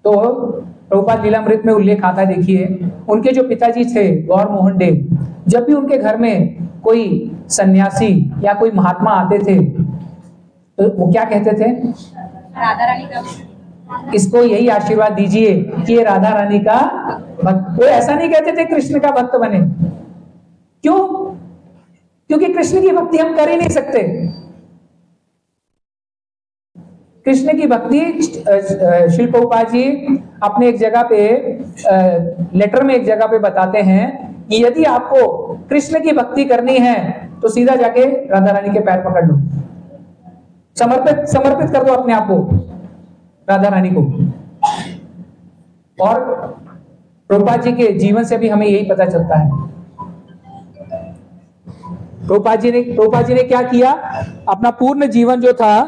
तो प्रभुपाद लीलामृत में उल्लेख आता है, देखिए, उनके जो पिताजी थे गौर मोहन डे, जब भी उनके घर में कोई सन्यासी या कोई महात्मा आते थे तो वो क्या कहते थे? राधा रानी का, इसको यही आशीर्वाद दीजिए कि ये राधा रानी का भक्त। कोई ऐसा नहीं कहते थे कृष्ण का भक्त बने। क्यों? क्योंकि कृष्ण की भक्ति हम कर ही नहीं सकते। कृष्ण की भक्ति श्री प्रभुपाद जी अपने एक जगह पे लेटर में एक जगह पे बताते हैं कि यदि आपको कृष्ण की भक्ति करनी है तो सीधा जाके राधा रानी के पैर पकड़ लो, समर्पित कर दो अपने आप को राधा रानी को। और प्रभुपाद जी के जीवन से भी हमें यही पता चलता है। प्रभुपाद जी ने क्या किया? अपना पूर्ण जीवन जो था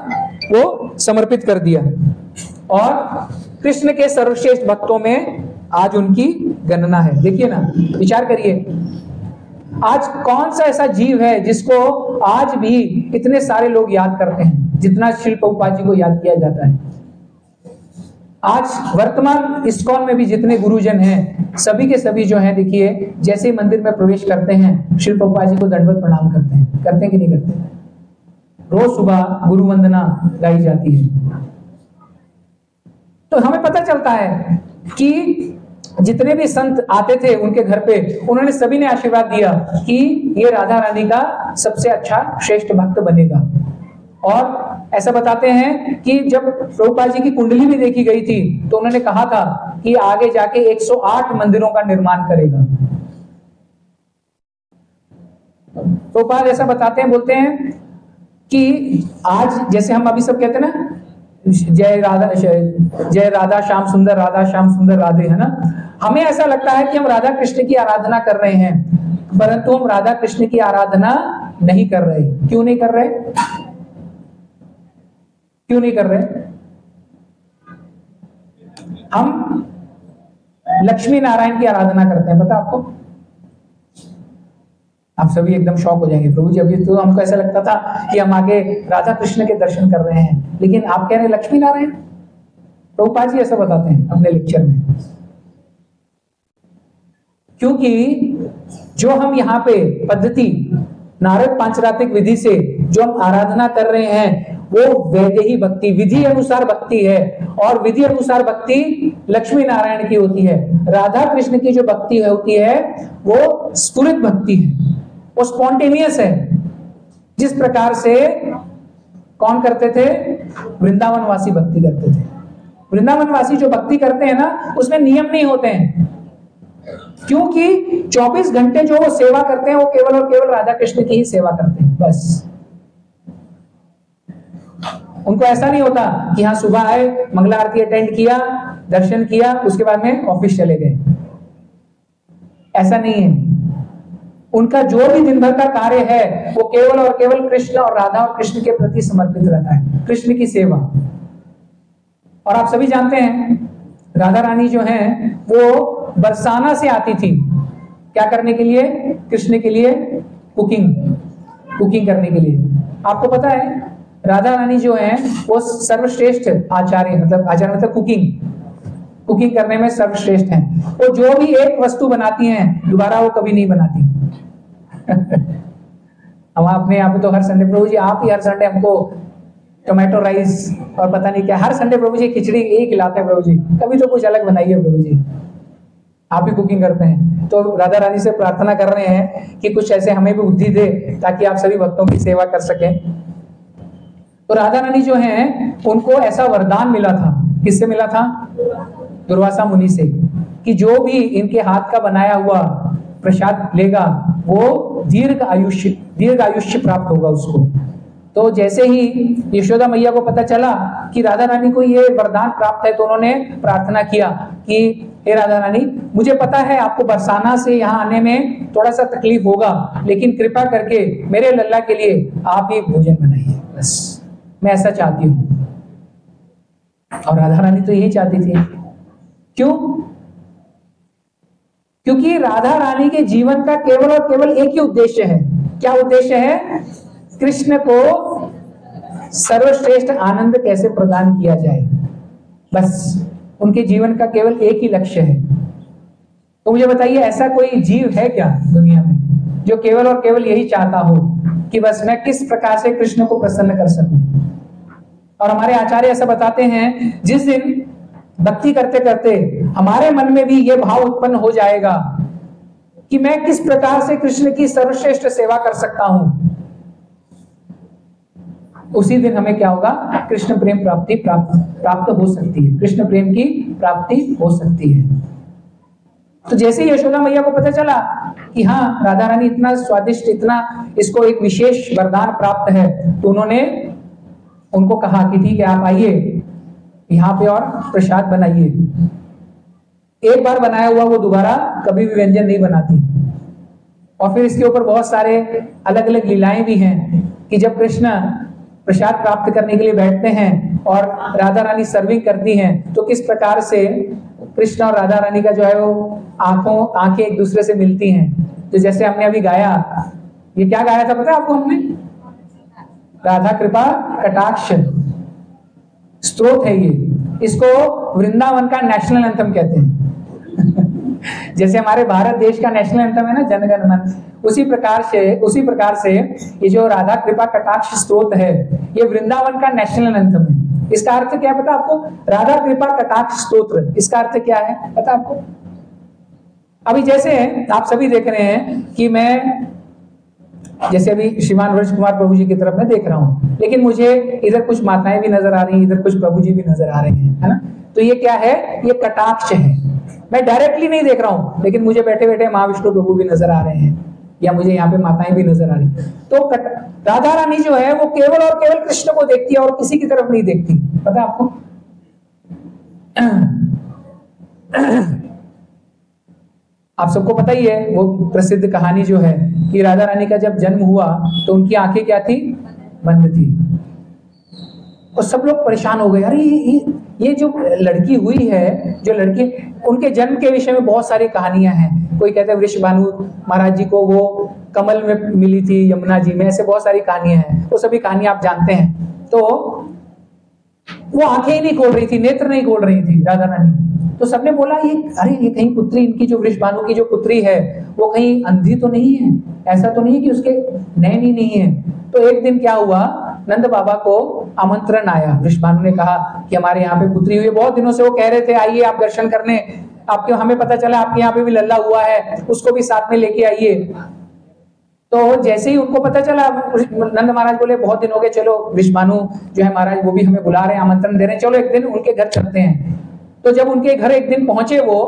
वो समर्पित कर दिया और कृष्ण के सर्वश्रेष्ठ भक्तों में आज उनकी गणना है। देखिए ना, विचार करिए, आज कौन सा ऐसा जीव है जिसको आज भी इतने सारे लोग याद करते हैं जितना श्री प्रभुपाद जी को याद किया जाता है। आज वर्तमान इस्कॉन में भी जितने गुरुजन हैं, सभी के सभी जो हैं, देखिए, जैसे ही मंदिर में प्रवेश करते हैं श्री प्रभुपाद जी को दंडवत प्रणाम करते हैं कि नहीं करते? रोज सुबह गुरु वंदना गाई जाती है। तो हमें पता चलता है कि जितने भी संत आते थे उनके घर पे, उन्होंने सभी ने आशीर्वाद दिया कि ये राधा रानी का सबसे अच्छा श्रेष्ठ भक्त बनेगा। और ऐसा बताते हैं कि जब प्रभुपाद जी की कुंडली भी देखी गई थी तो उन्होंने कहा था कि आगे जाके 108 मंदिरों का निर्माण करेगा। प्रभुपाद ऐसा बताते हैं, बोलते हैं कि आज जैसे हम अभी सब कहते हैं ना, जय राधा श्याम सुंदर, राधा श्याम सुंदर राधे, है ना। हमें ऐसा लगता है कि हम राधा कृष्ण की आराधना कर रहे हैं, परंतु हम राधा कृष्ण की आराधना नहीं कर रहे। क्यों नहीं कर रहे? क्यों नहीं कर रहे? हम लक्ष्मी नारायण की आराधना करते हैं, पता आपको? आप सभी एकदम शॉक हो जाएंगे, प्रभु जी अभी तो हमको ऐसा लगता था कि हम आगे राधा कृष्ण के दर्शन कर रहे हैं, लेकिन आप कह रहे हैं लक्ष्मी नारायण। प्रभुपाद जी ऐसा बताते हैं अपने लेक्चर में, क्योंकि जो हम यहाँ पे पद्धति नारद पांचरात्रिक विधि से जो हम आराधना कर रहे हैं वो वैदेही भक्ति, विधि अनुसार भक्ति है, और विधि अनुसार भक्ति लक्ष्मी नारायण की होती है। राधा कृष्ण की जो भक्ति होती है वो स्फुरित भक्ति है, वो स्पॉन्टेनियस है। जिस प्रकार से कौन करते थे? वृंदावनवासी भक्ति करते थे। वृंदावनवासी जो भक्ति करते हैं ना, उसमें नियम नहीं होते हैं, क्योंकि 24 घंटे जो वो सेवा करते हैं वो केवल और केवल राधा कृष्ण की ही सेवा करते हैं, बस। उनको ऐसा नहीं होता कि हाँ सुबह आए, मंगला आरती अटेंड किया, दर्शन किया, उसके बाद में ऑफिस चले गए, ऐसा नहीं है। उनका जो भी दिन भर का कार्य है वो केवल और केवल कृष्ण और राधा और कृष्ण के प्रति समर्पित रहता है, कृष्ण की सेवा। और आप सभी जानते हैं राधा रानी जो है वो बरसाना से आती थी, क्या करने के लिए? कृष्ण के लिए कुकिंग करने के लिए। आपको पता है राधा रानी जो है वो सर्वश्रेष्ठ आचार्य, मतलब कुकिंग करने में सर्वश्रेष्ठ हैं। वो जो भी एक वस्तु बनाती हैं दोबारा वो कभी नहीं बनाती। हम अपने यहाँ पे तो हर संडे, प्रभु जी आप ही हर संडे हमको टोमेटो राइस और पता नहीं क्या, हर संडे प्रभु जी खिचड़ी एक खिलाते हैं प्रभु जी, कभी तो कुछ अलग बनाइए प्रभु जी, आप ही कुकिंग करते हैं। तो राधा रानी से प्रार्थना कर रहे हैं कि कुछ ऐसे हमें भी बुद्धि दे ताकि आप सभी भक्तों की सेवा कर सकें। तो राधा रानी जो है उनको ऐसा वरदान मिला था, किससे मिला था? दुर्वासा मुनि से, कि जो भी इनके हाथ का बनाया हुआ प्रसाद लेगा वो दीर्घ आयुष्य प्राप्त होगा उसको। तो जैसे ही यशोदा मैया को पता चला कि राधा रानी को ये वरदान प्राप्त है, तो उन्होंने प्रार्थना किया कि हे राधा रानी, मुझे पता है आपको बरसाना से यहाँ आने में थोड़ा सा तकलीफ होगा, लेकिन कृपा करके मेरे लल्ला के लिए आप ही भोजन बनाइए, बस मैं ऐसा चाहती हूँ। और राधा रानी तो यही चाहती थी। क्यों? क्योंकि राधा रानी के जीवन का केवल और केवल एक ही उद्देश्य है। क्या उद्देश्य है? कृष्ण को सर्वश्रेष्ठ आनंद कैसे प्रदान किया जाए, बस उनके जीवन का केवल एक ही लक्ष्य है। तो मुझे बताइए ऐसा कोई जीव है क्या दुनिया में जो केवल और केवल यही चाहता हो कि बस मैं किस प्रकार से कृष्ण को प्रसन्न कर सकूं? और हमारे आचार्य ऐसा बताते हैं, जिस दिन भक्ति करते करते हमारे मन में भी ये भाव उत्पन्न हो जाएगा कि मैं किस प्रकार से कृष्ण की सर्वश्रेष्ठ सेवा कर सकता हूं, उसी दिन हमें क्या होगा? कृष्ण प्रेम प्राप्त हो सकती है, कृष्ण प्रेम की प्राप्ति हो सकती है। तो जैसे ही यशोदा मैया को पता चला कि हाँ राधा रानी इतना स्वादिष्ट, इतना इसको एक विशेष वरदान प्राप्त है, तो उन्होंने उनको कहा कि ठीक है आप आइए यहाँ पे और प्रसाद बनाइए। एक बार बनाया हुआ वो दोबारा कभी भी व्यंजन नहीं बनाती। और फिर इसके ऊपर बहुत सारे अलग अलग लीलाएं भी हैं कि जब कृष्ण प्रसाद प्राप्त करने के लिए बैठते हैं और राधा रानी सर्विंग करती हैं, तो किस प्रकार से कृष्ण और राधा रानी का जो है वो आंखें एक दूसरे से मिलती हैं। तो जैसे हमने अभी गाया, ये क्या गाया था पता है आपको हमने? राधा कृपा कटाक्ष स्तोत्र है ये, इसको वृंदावन का नेशनल एंथम कहते हैं। जैसे हमारे भारत देश का नेशनल एंथम है ना जनगण मन, उसी प्रकार से ये जो राधा कृपा कटाक्ष स्तोत्र है ये वृंदावन का नेशनल एंथम है। इसका अर्थ क्या है पता आपको? राधा कृपा कटाक्ष स्तोत्र, इसका अर्थ क्या है पता आपको? अभी जैसे आप सभी देख रहे हैं कि मैं जैसे अभी श्रीमान वृष कुमार प्रभु जी की तरफ मैं देख रहा हूं, लेकिन मुझे इधर कुछ माताएं भी नजर आ रही हैं, इधर कुछ प्रभु जी भी नजर आ रहे हैं, है ना? तो ये क्या है? ये कटाक्ष है। मैं डायरेक्टली नहीं देख रहा हूं, लेकिन मुझे बैठे बैठे महाविष्णु प्रभु भी नजर आ रहे हैं। या मुझे यहाँ पे माताएं भी नजर आ रही। तो राधा रानी जो है वो केवल और केवल कृष्ण को देखती है और किसी की तरफ नहीं देखती। पता है आपको? आप सबको पता ही है वो प्रसिद्ध कहानी जो है कि राधा रानी का जब जन्म हुआ तो उनकी आंखें क्या थी? बंद थी। और सब लोग परेशान हो गए, अरे ये जो लड़की हुई है, जो लड़की, उनके जन्म के विषय में बहुत सारी कहानियां हैं। कोई कहते हैं वृषभानु महाराज जी को वो कमल में मिली थी यमुना जी में, ऐसे बहुत सारी कहानियां हैं, वो सभी कहानियां आप जानते हैं। तो वो आंखें ही नहीं खोल रही थी, नेत्र नहीं खोल रही थी राधा रानी। तो सबने बोला ये कहीं पुत्री इनकी जो वृषभानु की जो पुत्री है वो कहीं अंधी तो नहीं है, ऐसा तो नहीं है कि उसके नैन ही नहीं है। तो एक दिन क्या हुआ, नंद बाबा को आमंत्रण आया। वृषभानु ने कहा कि हमारे यहाँ पे पुत्री हुई, बहुत दिनों से वो कह रहे थे आइए आप दर्शन करने, आपके, हमें पता चला आपके यहाँ पे भी लल्ला हुआ है, उसको भी साथ में लेके आइए। तो जैसे ही उनको पता चला, नंद महाराज बोले बहुत दिन हो गए, चलो वृषभानु जो है महाराज वो भी हमें बुला रहे हैं, आमंत्रण दे रहे हैं, चलो एक दिन उनके घर चलते हैं। तो जब उनके घर एक दिन पहुंचे वो,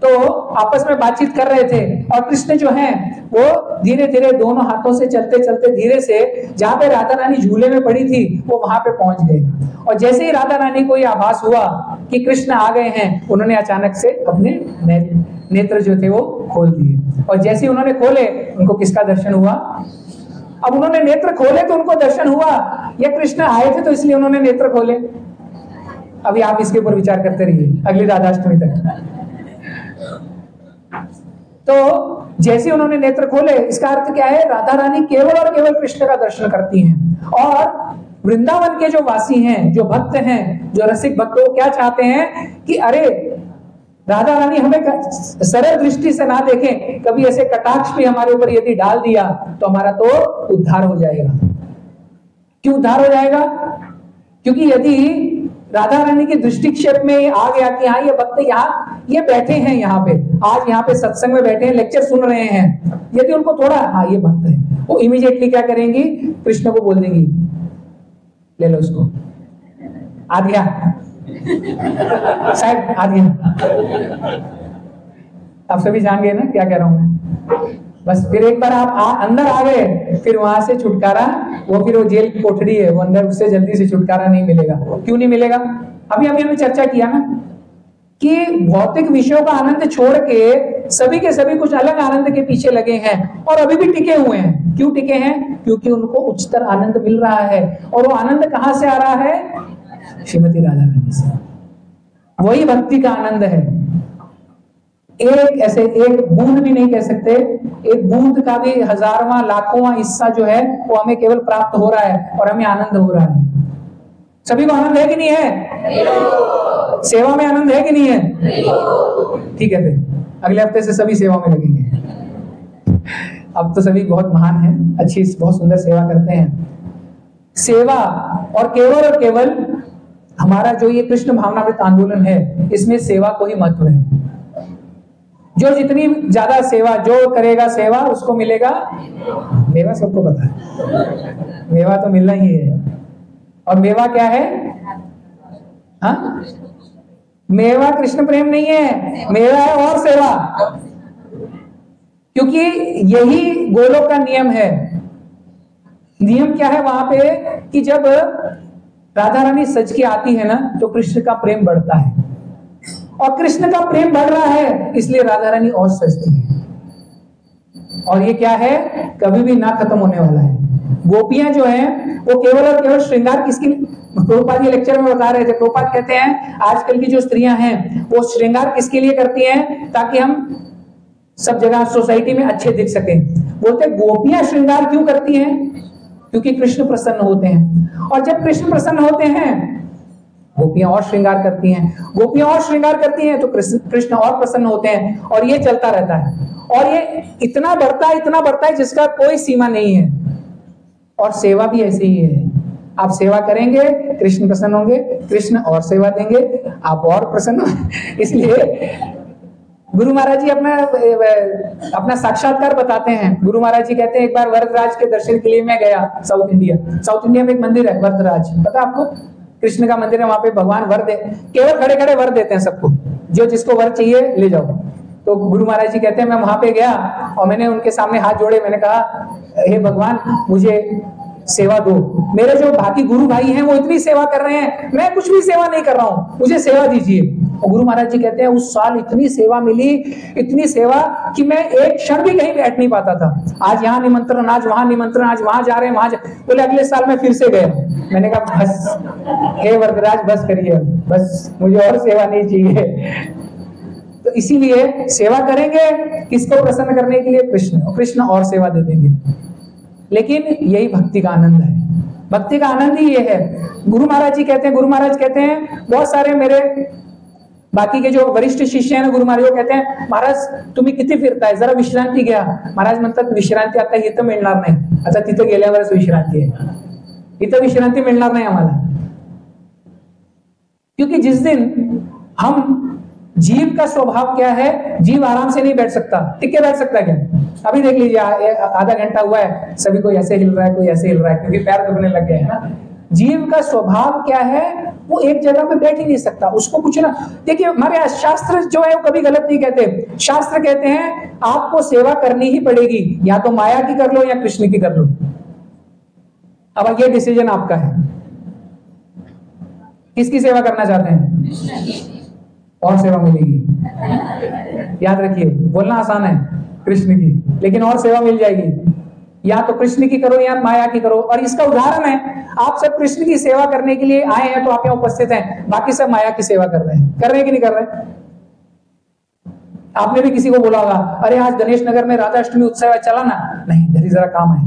तो आपस में बातचीत कर रहे थे और कृष्ण जो है वो धीरे धीरे दोनों हाथों से चलते चलते धीरे से जहां पे राधा रानी झूले में पड़ी थी वो वहां पे पहुंच गए। और जैसे ही राधा रानी को ये आभास हुआ कि कृष्ण आ गए हैं, उन्होंने अचानक से अपने नेत्र जो थे वो खोल दिए। और जैसे ही उन्होंने खोले, उनको किसका दर्शन हुआ? अब उन्होंने नेत्र खोले तो उनको दर्शन हुआ, या कृष्ण आए थे तो इसलिए उन्होंने नेत्र खोले? अभी आप इसके ऊपर विचार करते रहिए अगली राधाष्टमी तक। तो जैसे उन्होंने नेत्र खोले, इसका अर्थ क्या है? राधा रानी केवल और केवल कृष्ण का दर्शन करती हैं। और वृंदावन के जो वासी हैं, जो भक्त हैं, जो रसिक भक्त, वो क्या चाहते हैं कि अरे राधा रानी हमें सरल दृष्टि से ना देखें, कभी ऐसे कटाक्ष भी हमारे ऊपर यदि डाल दिया तो हमारा तो उद्धार हो जाएगा। क्यों उद्धार हो जाएगा? क्योंकि यदि राधा रानी की दृष्टि क्षेत्र में आ गया कि हाँ ये भक्त यहाँ ये बैठे हैं, यहाँ पे आज यहाँ पे सत्संग में बैठे हैं, लेक्चर सुन रहे हैं, यदि उनको थोड़ा हाँ ये भक्त है, वो इमीडिएटली क्या करेंगी? कृष्ण को बोल देंगी ले लो उसको, आ गया शायद आ गया। आप सभी जान गए ना क्या कह रहा हूं मैं? बस फिर एक बार आप अंदर आ गए, फिर वहां से छुटकारा, वो फिर वो जेल की कोठरी है, वो अंदर उससे जल्दी से छुटकारा नहीं मिलेगा। क्यों नहीं मिलेगा? अभी हमने चर्चा किया ना कि भौतिक विषयों का आनंद छोड़ के सभी के सभी कुछ अलग आनंद के पीछे लगे हैं और अभी भी टिके हुए हैं। क्यों टिके हैं? क्योंकि उनको उच्चतर आनंद मिल रहा है। और वो आनंद कहां से आ रहा है? श्रीमती राधा रानी से। वही भक्ति का आनंद है। एक ऐसे एक बूंद भी नहीं कह सकते, एक बूंद का भी हजारवां लाखों हिस्सा जो है वो हमें केवल प्राप्त हो रहा है और हमें आनंद हो रहा है। सभी को आनंद है कि नहीं है? सेवा में आनंद है कि नहीं है? ठीक है, फिर अगले हफ्ते से सभी सेवा में लगेंगे। अब तो सभी बहुत महान हैं, अच्छी बहुत सुंदर सेवा करते हैं। सेवा और केवल हमारा जो ये कृष्ण भावनामृत आंदोलन है, इसमें सेवा को ही महत्व है। जो जितनी ज्यादा सेवा जो करेगा सेवा उसको मिलेगा मेवा। सबको पता है मेवा तो मिलना ही है। और मेवा क्या है? हाँ, मेवा कृष्ण प्रेम नहीं है, मेवा है और सेवा। क्योंकि यही गोलोक का नियम है। नियम क्या है वहां पे कि जब राधा रानी सज के आती है ना तो कृष्ण का प्रेम बढ़ता है, और कृष्ण का प्रेम बढ़ रहा है इसलिए राधा रानी और सजती है। और ये क्या है? कभी भी ना खत्म होने वाला है। गोपियां जो हैं वो केवल और केवल श्रृंगार किसकी, प्रभुपाद जी लेक्चर में बता रहे थे, प्रभुपाद कहते हैं आजकल की जो स्त्रियां हैं वो श्रृंगार किसके लिए करती हैं? ताकि हम सब जगह सोसाइटी में अच्छे दिख सकें। बोलते गोपियां श्रृंगार क्यों करती हैं? क्योंकि कृष्ण प्रसन्न होते हैं। और जब कृष्ण प्रसन्न होते हैं गोपियां और श्रृंगार करती हैं, गोपियां और श्रृंगार करती हैं तो कृष्ण और प्रसन्न होते हैं। और ये चलता रहता है और ये इतना बढ़ता है जिसका कोई सीमा नहीं है। और सेवा भी ऐसे ही है। आप सेवा करेंगे कृष्ण प्रसन्न होंगे, कृष्ण और सेवा देंगे आप और प्रसन्न। इसलिए गुरु महाराज जी अपना साक्षात्कार बताते हैं। गुरु महाराज जी कहते हैं एक बार वरदराज के दर्शन के लिए मैं गया साउथ इंडिया में एक मंदिर है वरदराज, पता आपको? कृष्ण का मंदिर है। वहां पे भगवान वर दे, केवल खड़े खड़े वर देते हैं सबको, जो जिसको वर चाहिए ले जाओ। तो गुरु महाराज जी कहते हैं मैं वहां पे गया और मैंने उनके सामने हाथ जोड़े, मैंने कहा हे भगवान मुझे सेवा दो, मेरे जो बाकी गुरु भाई हैं वो इतनी सेवा कर रहे हैं, मैं कुछ भी सेवा नहीं कर रहा हूं, मुझे सेवा दीजिए। और गुरु महाराज जी कहते हैं उस साल इतनी सेवा मिली, इतनी सेवा कि मैं एक क्षण भी कहीं बैठ नहीं पाता था। आज यहाँ निमंत्रण, आज वहां निमंत्रण, आज वहां जा रहे हैं, बोले अगले साल मैं फिर से गया। मैंने कहा बस हे वरदराज बस करिए, बस मुझे और सेवा नहीं चाहिए। तो इसीलिए सेवा करेंगे किसको प्रसन्न करने के लिए? कृष्ण, और कृष्ण और सेवा दे देंगे। लेकिन यही भक्ति का आनंद है, भक्ति का आनंद ही ये है। गुरु महाराज जी कहते हैं, गुरु महाराज कहते हैं, बहुत सारे मेरे बाकी के जो वरिष्ठ शिष्य हैं गुरु महाराज वो कहते हैं महाराज तुम्ही किती फिरताय, जरा विश्रांती घ्या। महाराज म्हणतात विश्रांती आता इथं मिळणार नाही, आता तिथं गेल्यावरच विश्रांती आहे, इथं विश्रांती मिळणार नाही आम्हाला। क्योंकि जिस दिन हम, जीव का स्वभाव क्या है, जीव आराम से नहीं बैठ सकता, टिक के बैठ सकता क्या? अभी देख लीजिए आधा घंटा हुआ है, सभी को ऐसे हिल रहा है, कोई ऐसे हिल रहा है क्योंकि पैर दुखने लग गए हैं ना। जीव का स्वभाव क्या है, वो एक जगह पे बैठ ही नहीं सकता, उसको कुछ ना। देखिए हमारे शास्त्र जो है वो कभी गलत नहीं कहते, शास्त्र कहते हैं आपको सेवा करनी ही पड़ेगी, या तो माया की कर लो या कृष्ण की कर लो। अब ये डिसीजन आपका है, किसकी सेवा करना चाहते हैं? और सेवा मिलेगी, याद रखिए, बोलना आसान है कृष्ण की, लेकिन और सेवा मिल जाएगी। या तो कृष्ण की करो या माया की करो। और इसका उदाहरण है, आप सब कृष्ण की सेवा करने के लिए आए हैं तो आप यहाँ उपस्थित हैं, बाकी सब माया की सेवा कर रहे हैं, कर रहे हैं कि नहीं कर रहे? आपने भी किसी को बोला होगा अरे आज गणेश नगर में राधा अष्टमी उत्सव है, चला ना? नहीं, घर ही जरा काम है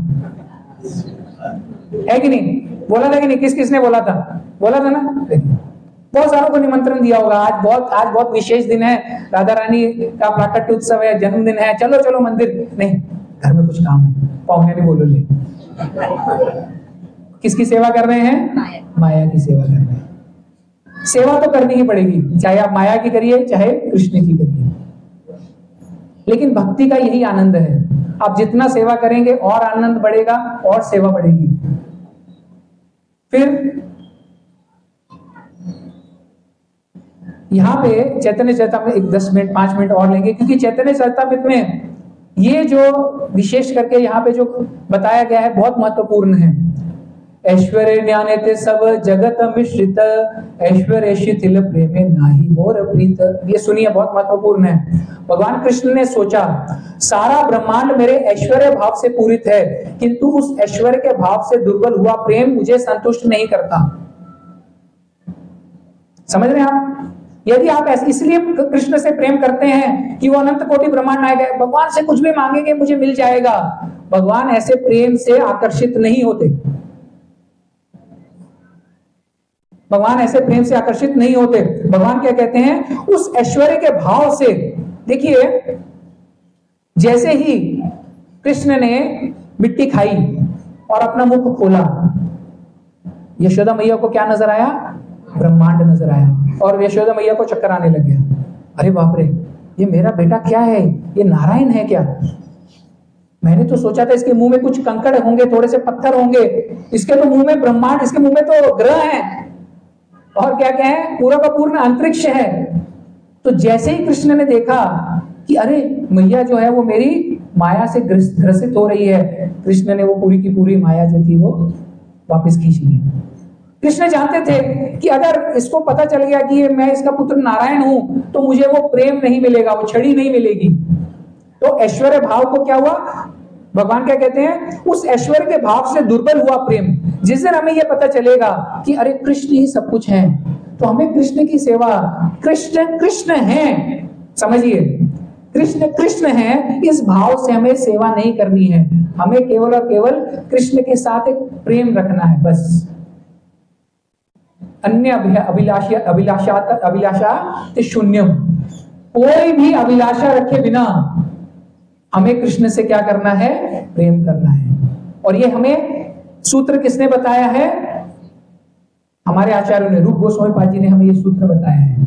कि नहीं? बोला था कि नहीं? किस किसने बोला था? बोला था ना? बहुत सारों को निमंत्रण दिया होगा, आज बहुत विशेष दिन है, राधा रानी का प्राकट्य उत्सव है, जन्मदिन है, चलो चलो मंदिर। नहीं, घर में कुछ काम है, पाहुने नहीं बोलो ले। किसकी सेवा कर रहे हैं? माया की सेवा कर रहे हैं। सेवा तो करनी ही पड़ेगी, चाहे आप माया की करिए चाहे कृष्ण की करिए। लेकिन भक्ति का यही आनंद है, आप जितना सेवा करेंगे और आनंद बढ़ेगा और सेवा बढ़ेगी। फिर यहां पे चैतन्य चरितामृत एक 10 मिनट 5 मिनट और लेंगे, क्योंकि चैतन्य चरितामृत में ये जो विशेष करके यहाँ पे जो बताया गया है बहुत महत्वपूर्ण है। ऐश्वर्य ज्ञाने ते सब जगत मिश्रित, ऐश्वर्य शिथिल प्रेमे नाही मोर प्रीत। ये सुनिए, बहुत महत्वपूर्ण है। भगवान कृष्ण ने सोचा सारा ब्रह्मांड मेरे ऐश्वर्य भाव से पूरित है, किंतु उस ऐश्वर्य के भाव से दुर्बल हुआ प्रेम मुझे संतुष्ट नहीं करता। समझ रहे हैं आप? यदि आप ऐसे इसलिए कृष्ण से प्रेम करते हैं कि वो अनंत कोटि ब्रह्मांड नायक है, भगवान से कुछ भी मांगेंगे मुझे मिल जाएगा, भगवान ऐसे प्रेम से आकर्षित नहीं होते। भगवान ऐसे प्रेम से आकर्षित नहीं होते। भगवान क्या कहते हैं? उस ऐश्वर्य के भाव से। देखिए, जैसे ही कृष्ण ने मिट्टी खाई और अपना मुख खोला, यशोदा मैया को क्या नजर आया? ब्रह्मांड नजर आया, और यशोदा मैया को चक्कर आने लग गया। अरे बाप रे, ये मेरा बेटा क्या है? ये नारायण है क्या? मैंने तो सोचा था इसके मुंह में कुछ कंकड़ होंगे, थोड़े से पत्थर होंगे, इसके तो मुंह में ब्रह्मांड, इसके मुंह में तो ग्रह हैं और क्या क्या है, पूरा का पूर्ण अंतरिक्ष है। तो जैसे ही कृष्ण ने देखा कि अरे मैया जो है वो मेरी माया से ग्रसित हो रही है, कृष्ण ने वो पूरी की पूरी माया जो थी वो वापस खींच ली। कृष्ण जानते थे कि अगर इसको पता चल गया कि ये मैं इसका पुत्र नारायण हूं तो मुझे वो प्रेम नहीं मिलेगा, वो छड़ी नहीं मिलेगी। तो ऐश्वर्य भाव को क्या हुआ? भगवान क्या कहते हैं? उस ऐश्वर्य के भाव से दुर्बल हुआ प्रेम। जिस दिन हमें यह पता चलेगा कि अरे कृष्ण ही सब कुछ है, तो हमें कृष्ण की सेवा, कृष्ण कृष्ण है, समझिए, कृष्ण कृष्ण है, इस भाव से हमें सेवा नहीं करनी है। हमें केवल और केवल कृष्ण के साथ एक प्रेम रखना है, बस। अन्य अभिलाषा शून्यम, कोई भी अभिलाषा रखे बिना हमें कृष्ण से क्या करना है? प्रेम करना है। और ये हमें सूत्र किसने बताया है? हमारे आचार्यों ने, रूप गोस्वामी पाद जी ने हमें ये सूत्र बताया है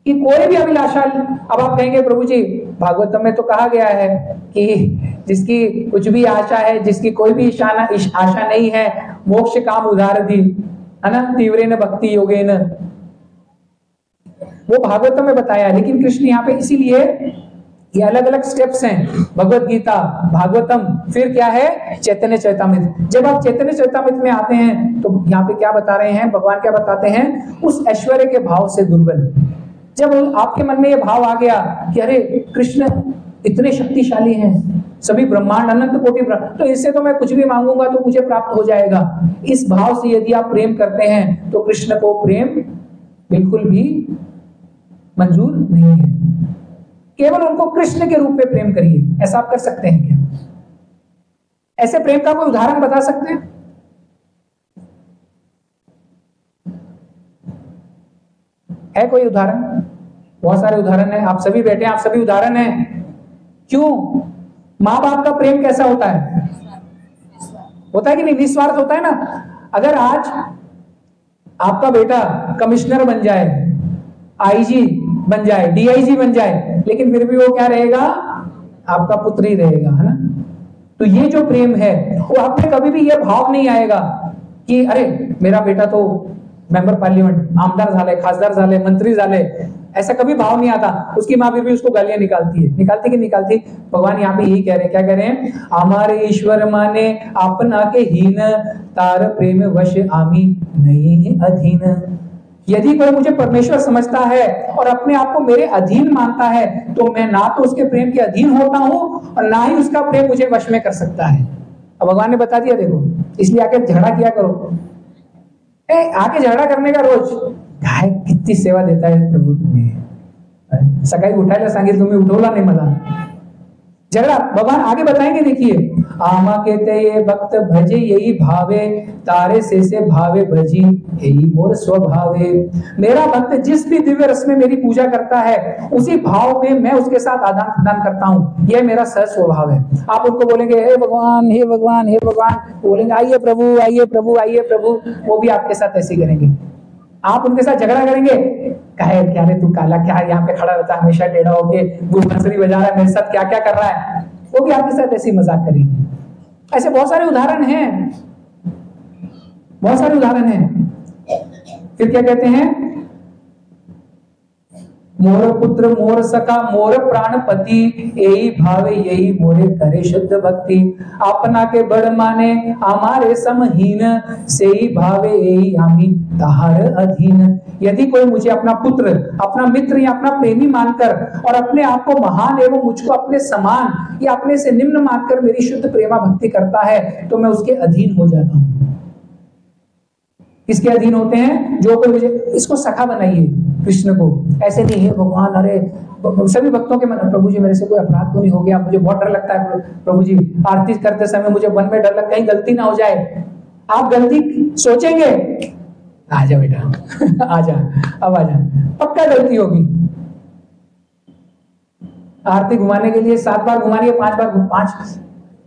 कि कोई भी अभिलाषा। अब आप कहेंगे प्रभु जी भागवतम में तो कहा गया है कि जिसकी कुछ भी आशा है, जिसकी कोई भी आशा नहीं है, मोक्ष काम उधार दी, है ना, तीव्रेन भक्ति योगेन, वो भागवतम में बताया। लेकिन कृष्ण यहाँ पे इसीलिए ये अलग अलग स्टेप्स हैं, भगवत गीता, भागवतम, फिर क्या है चैतन्य चैतामृत। जब आप चैतन्य चैतामृत में आते हैं तो यहाँ पे क्या बता रहे हैं भगवान, क्या बताते हैं, उस ऐश्वर्य के भाव से दुर्बल। जब आपके मन में ये भाव आ गया कि अरे कृष्ण इतने शक्तिशाली हैं, सभी ब्रह्मांड अनंत कोटि तो इससे तो मैं कुछ भी मांगूंगा तो मुझे प्राप्त हो जाएगा, इस भाव से यदि आप प्रेम करते हैं तो कृष्ण को प्रेम बिल्कुल भी मंजूर नहीं है। केवल उनको कृष्ण के रूप में प्रेम करिए। ऐसा आप कर सकते हैं क्या? ऐसे प्रेम का कोई उदाहरण बता सकते हैं? है कोई उदाहरण? बहुत सारे उदाहरण हैं, आप सभी बैठे हैं, आप सभी उदाहरण हैं। क्यों? माँ बाप का प्रेम कैसा होता है? होता है कि नहीं? निस्वार्थ होता है ना। अगर आज आपका बेटा कमिश्नर बन जाए, आईजी बन जाए, डीआईजी बन जाए, लेकिन फिर भी वो क्या रहेगा? आपका पुत्र ही रहेगा, है ना। तो ये जो प्रेम है वो आप में कभी भी ये भाव नहीं आएगा कि अरे मेरा बेटा तो मेंबर पार्लियामेंट, आमदार झाले, खासदार झाले, मंत्री झाले, ऐसा कभी भाव नहीं आता। उसकी माँ फिर भी उसको गालियां निकालती है, निकालती कि निकालती। भगवान यहाँ पे यही कह रहे हैं, क्या कह रहे हैं? हमारे ईश्वर माने अपना के हीन, तार प्रेम वश आमी नहीं अधीन। यदि कोई मुझे परमेश्वर समझता है और अपने आप को मेरे अधीन मानता है तो मैं ना तो उसके प्रेम के अधीन होता हूं और ना ही उसका प्रेम मुझे वश में कर सकता है। अब भगवान ने बता दिया, देखो, इसलिए आके झगड़ा किया करो। आके झगड़ा करने का रोज काय किती सेवा देता है प्रभू तुम्हें, सकाळी उठायला सांगितलं तुम्ही उठवला नाही मला। झगड़ा भगवान आगे बताएंगे, देखिए, आमा कहते ये भक्त भजे यही भावे, तारे से भावे भजी यही मोर स्वभावे। मेरा भक्त जिस भी दिव्य रस में मेरी पूजा करता है उसी भाव में मैं उसके साथ आदान प्रदान करता हूँ, यह मेरा सह स्वभाव है। आप उनको बोलेंगे हे भगवान हे भगवान हे भगवान, बोलेंगे आइए प्रभु आइए प्रभु आइए प्रभु, वो भी आपके साथ ऐसे करेंगे। आप उनके साथ झगड़ा करेंगे, कहे क्या रे तू काला, क्या यहाँ पे खड़ा रहता है हमेशा टेढ़ा होके, वो बंसुरी बजा रहा है, मेरे साथ क्या क्या कर रहा है, वो भी आपके साथ ऐसे ही मजाक करेंगे। ऐसे बहुत सारे उदाहरण हैं, बहुत सारे उदाहरण हैं। फिर क्या कहते हैं? मोर पुत्र मोर सखा मोर प्राणपति, यही भावे यही मोरे करे शुद्ध भक्ति। अपना के बड़ माने हमारे समहीन, से ही भावे यही आमी ताहार अधीन। यदि कोई मुझे अपना पुत्र, अपना मित्र या अपना प्रेमी मानकर और अपने आप को महान एवं मुझको अपने समान या अपने से निम्न मानकर मेरी शुद्ध प्रेमा भक्ति करता है तो मैं उसके अधीन हो जाता हूं। किसके अधीन होते हैं? जो कोई मुझे, इसको सखा बनाइए कृष्ण को। ऐसे नहीं है भगवान, अरे सभी भक्तों के मन, प्रभु जी मेरे से कोई अपराध तो नहीं हो गया, मुझे बहुत डर लगता है प्रभु जी, आरती करते समय मुझे मन में डर लगता है कहीं गलती ना हो जाए। आप गलती सोचेंगे, आजा बेटा आजा, अब आजा, पक्का गलती होगी। आरती घुमाने के लिए 7 बार घुमानी है, 5 बार,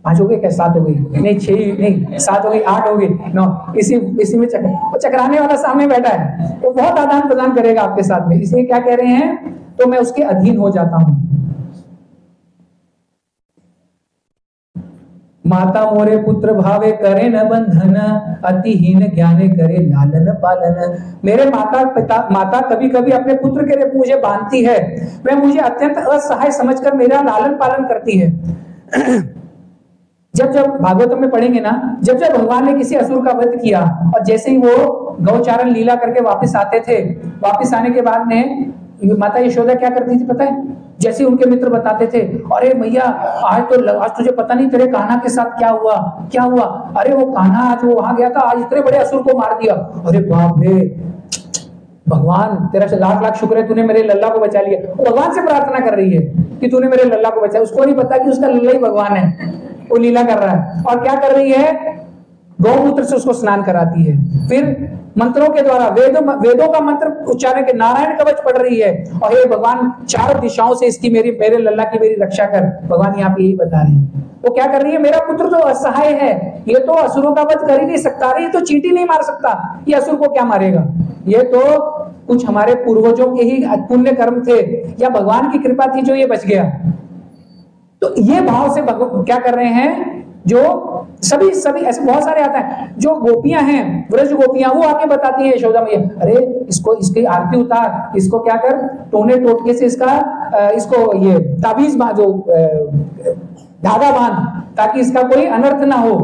5 हो गए क्या? 7 हो गई, नहीं 6 नहीं 7 हो गई, 8 हो गई, 9, इसी में चकराने वाला सामने बैठा है, वो बहुत आदान प्रदान करेगा आपके साथ में। इसलिए क्या कह रहे हैं? तो मैं उसके अधीन हो जाता हूं। माता मोरे पुत्र भावे करे न बंधन, अतिहीन ज्ञाने करे लालन पालन। मेरे माता कभी कभी अपने पुत्र के लिए मुझे बांधती है, वह मुझे अत्यंत असहाय समझकर मेरा लालन पालन करती है। जब भागवतम में पढ़ेंगे ना, जब भगवान ने किसी असुर का वध किया और जैसे ही वो गौचारण लीला करके वापस आते थे, वापस आने के बाद में माता यशोदा क्या करती थी पता है? जैसे उनके मित्र बताते थे, अरे मैया आज तुझे पता नहीं तेरे कान्हा के साथ क्या हुआ, अरे वो कान्हा आज वो वहां गया था, आज इतने बड़े असुर को मार दिया। अरे बाप रे भगवान, तेरा से लाख लाख शुक्र है तूने मेरे लल्ला को बचा लिया। भगवान से प्रार्थना कर रही है कि तूने मेरे लल्ला को बचाया। उसको नहीं पता कि उसका लल्ला ही भगवान है, वो लीला कर रहा है। और क्या कर रही है? गौमूत्र से उसको स्नान कराती है, फिर मंत्रों के द्वारा वेदों का मंत्र उच्चारण के नारायण कवच पढ़ रही है, और हे भगवान चारों दिशाओं से इसकी मेरे लल्ला की मेरी रक्षा कर। भगवान यहाँ पे यही बता रहे हैं। वो क्या कर रही है? मेरा पुत्र तो असहाय है, ये तो असुरों का वध कर ही नहीं सकता, अरे ये तो चींटी नहीं मार सकता, ये असुर को क्या मारेगा? ये तो कुछ हमारे पूर्वजों के ही पुण्य कर्म थे या भगवान की कृपा थी जो ये बच गया। तो ये भाव से क्या कर रहे हैं? जो सभी ऐसे बहुत सारे आता है, जो गोपियां हैं, व्रज गोपियां, वो आके बताती हैं यशोदा मैया, अरे इसकी आरती उतार, इसको क्या कर, टोने टोटके से इसका इसको ये ताबीज जो धागा बांध, ताकि इसका कोई अनर्थ ना हो।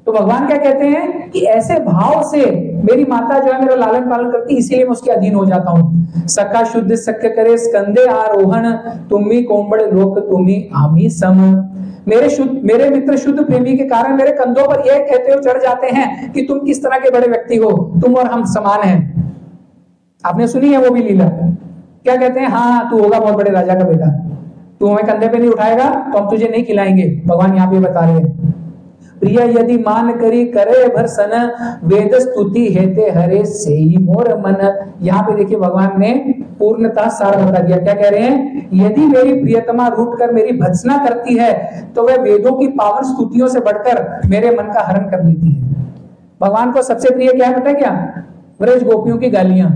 तो भगवान क्या कहते हैं कि ऐसे भाव से मेरी माता जो है मेरा लालन पालन करती, इसीलिए मैं उसके अधीन हो जाता हूँ। सखा शुद्ध सख्य करे स्कंदे आरोहण, तुम्ही कोंबड़ लोक तुम्ही आमी सम। मेरे मित्र शुद्ध प्रेमी के कारण मेरे कंधों पर यह कहते हुए चढ़ जाते हैं कि तुम किस तरह के बड़े व्यक्ति हो, तुम और हम समान हैं। आपने सुनी है वो भी लीला, क्या कहते हैं, हाँ तू होगा बहुत बड़े राजा का बेटा, तू हमें कंधे पे नहीं उठाएगा तो हम तुझे नहीं खिलाएंगे। भगवान यहाँ पे बता रहे हैं, प्रिय यदि मान करी करे भरसन, वेद स्तुति हेते हरे से ही मोर मन। यहाँ पे देखिए भगवान ने पूर्णतः सार बता दिया। क्या कह रहे हैं, यदि मेरी प्रियतमा रूठ कर मेरी भत्सना करती है तो वह वेदों की पावन स्तुतियों से बढ़कर मेरे मन का हरण कर लेती है। भगवान को सबसे प्रिय क्या है पता है क्या, ब्रज गोपियों की गालियां।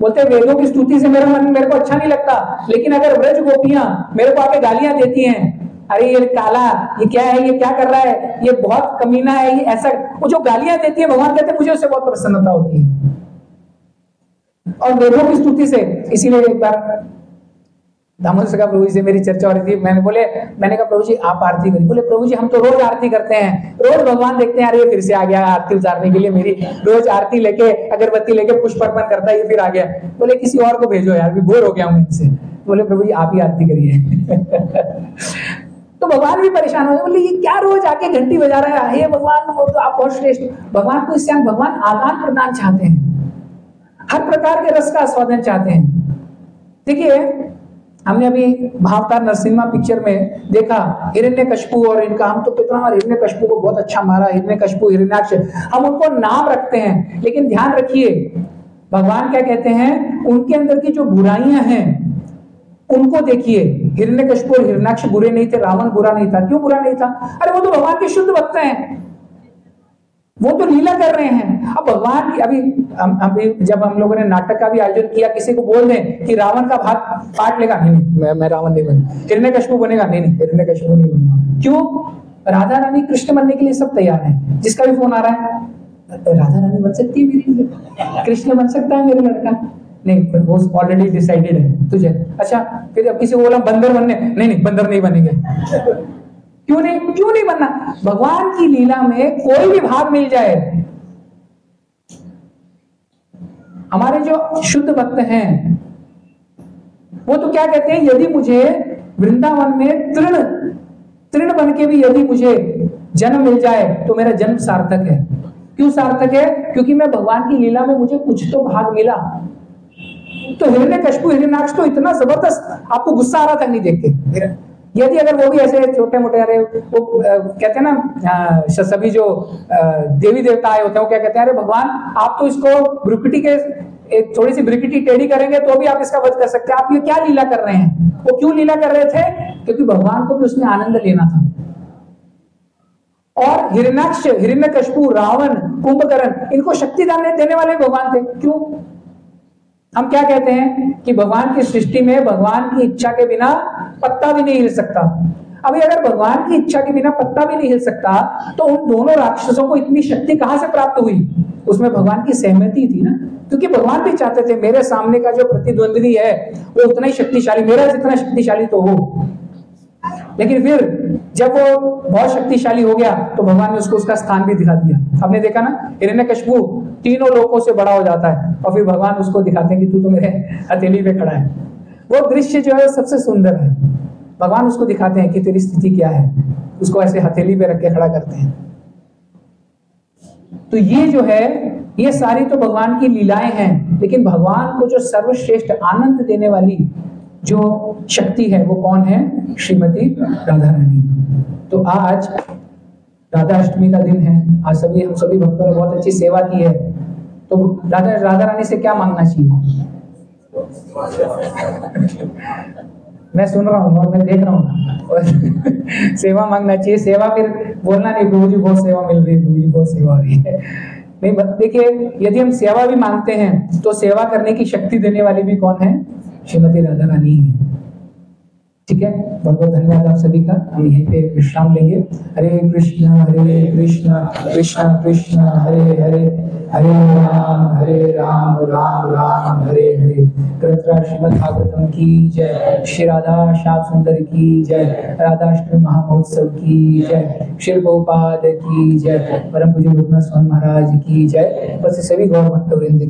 बोलते हैं वेदों की स्तुति से मेरा मन मेरे को अच्छा नहीं लगता, लेकिन अगर ब्रज गोपियां मेरे को आके गालियां देती हैं, अरे ये काला, ये क्या है, ये क्या कर रहा है, ये बहुत कमीना है, ये ऐसा, वो जो गालियां देती है भगवान कहते हैं मुझे उससे बहुत प्रसन्नता होती है। और वेदों की स्तुति से, इसीलिए एक बार दामोदर से कहा प्रभु जी से मेरी चर्चा हो रही थी, मैंने कहा प्रभु जी आप आरती करिए। बोले प्रभु जी हम तो रोज आरती करते हैं, रोज भगवान देखते हैं, अरे ये फिर से आ गया आरती उतारने के लिए, मेरी रोज आरती लेके अगरबत्ती लेके पुष्प अर्पण करता है, ये फिर आ गया। बोले किसी और को भेजो यार, भी बोर हो गया हूं इनसे। बोले प्रभु जी आप ही आरती करिए। तो भगवान भी परेशान हो गए, बोले ये क्या रोज आके घंटी बजा रहा है, हे भगवान वो तो आप बहुत श्रेष्ठ। भगवान को इससे भगवान आदान प्रदान चाहते हैं, हर प्रकार के रस का आस्वादन चाहते हैं। देखिए हमने अभी भावतार नरसिम्हा पिक्चर में देखा हिरण्यकशिपु और इनका, हम तो कितना हिरण्यकशिपु को बहुत अच्छा मारा, हिरण्यकशिपु हिरण्याक्ष, हम उनको नाम रखते हैं, लेकिन ध्यान रखिए भगवान क्या कहते हैं, उनके अंदर की जो बुराइयां हैं उनको देखिए। हिरण्यकशिपु और हिरण्याक्ष बुरे नहीं थे, रावण बुरा नहीं था। क्यों बुरा नहीं था, अरे वो तो भगवान के शुद्ध भक्त हैं, वो तो लीला कर रहे हैं। अब भगवान की अभी जब हम लोगों ने नाटक का भी आयोजन किया, किसी को बोल दें कि रावण का भाग पाठ लेगा, नहीं मैं रावण नहीं बन, हिरण्यकशिपु बनेगा, नहीं हिरण्यकशिपु नहीं बनूंगा। क्यों, राधा रानी कृष्ण बनने के लिए सब तैयार है। जिसका भी फोन आ रहा है, राधा रानी बन सकती है मेरी, कृष्ण बन सकता है मेरा लड़का, नहीं वो ऑलरेडी डिसाइडेड है तुझे। अच्छा फिर अब किसी को बोला बंदर बनने, नहीं बंदर नहीं बनेंगे। क्यों नहीं बनना, भगवान की लीला में कोई भी भाग मिल जाए। हमारे जो शुद्ध भक्त हैं वो तो क्या कहते हैं, यदि मुझे वृंदावन में तृण बन के भी यदि मुझे जन्म मिल जाए तो मेरा जन्म सार्थक है। क्यों सार्थक है, क्योंकि मैं भगवान की लीला में मुझे कुछ तो भाग मिला। तो हिरण्यकशिपु हिरण्याक्ष तो इतना जबरदस्त, आपको गुस्सा आ रहा था नहीं देख के। यदि अगर वो भी ऐसे छोटे मोटे, अरे वो कहते हैं ना सभी जो देवी देवता आए होते हैं वो क्या कहते हैं, अरे भगवान आप तो इसको ब्रुकटी के एक थोड़ी सी ब्रिकिटी टेढ़ी करेंगे तो भी आप इसका वध कर सकते हैं, आप ये क्या लीला कर रहे हैं। वो क्यों लीला कर रहे थे, क्योंकि भगवान को भी उसमें आनंद लेना था। और हिरण्याक्ष, हिरण्यकशिपु, रावण, कुंभकर्ण, इनको शक्ति देने वाले भगवान थे। क्यों, हम क्या कहते हैं कि भगवान की सृष्टि में भगवान की इच्छा के बिना पत्ता भी नहीं हिल सकता। अभी अगर भगवान की इच्छा के बिना पत्ता भी नहीं हिल सकता तो उन दोनों राक्षसों को इतनी शक्ति कहां से प्राप्त हुई, उसमें भगवान की सहमति थी ना। क्योंकि भगवान भी चाहते थे मेरे सामने का जो प्रतिद्वंदी है वो उतना ही शक्तिशाली, मेरा जितना शक्तिशाली तो हो। लेकिन फिर जब वो बहुत शक्तिशाली हो गया तो भगवान ने उसको उसका स्थान भी दिखा दिया। आपने देखा ना, हिरण्यकशिपु तीनों लोकों से बड़ा हो जाता है और फिर भगवान उसको दिखाते हैं कि तू तो मेरे हथेली पे खड़ा है। वो दृश्य जो है सबसे सुंदर है। भगवान उसको दिखाते हैं कि तेरी स्थिति क्या है, उसको ऐसे हथेली पे रख के खड़ा करते हैं। तो ये जो है, ये सारी तो भगवान की लीलाएं हैं, लेकिन भगवान को जो सर्वश्रेष्ठ आनंद देने वाली जो शक्ति है वो कौन है, श्रीमती राधा रानी। तो आज राधा अष्टमी का दिन है, आज हम सभी भक्तों ने बहुत अच्छी सेवा की है। तो राधा रानी से क्या मांगना चाहिए? मैं सुन रहा हूँ और मैं देख रहा हूँ सेवा मांगना चाहिए। सेवा फिर बोलना नहीं प्रभु जी बहुत सेवा मिल रही है, प्रभु जी बहुत सेवा हो रही है। नहीं, देखिए यदि हम सेवा भी मांगते हैं तो सेवा करने की शक्ति देने वाली भी कौन है, श्रीमती राधा रानी है। ठीक है, बहुत बहुत धन्यवाद आप सभी का। हम यहीं पे विश्राम लेंगे। हरे कृष्ण कृष्ण कृष्ण हरे हरे, हरे राम राम राम हरे हरे। कृष्ण श्रीमद् भागवतम की जय, श्री राधा श्याम सुंदर की जय, राधाष्टमी महामहोत्सव की जय, श्री प्रभुपाद की जय, परम पूज्य लोकनाथ स्वामी महाराज की जय, बस सभी गौर भक्तवृंद की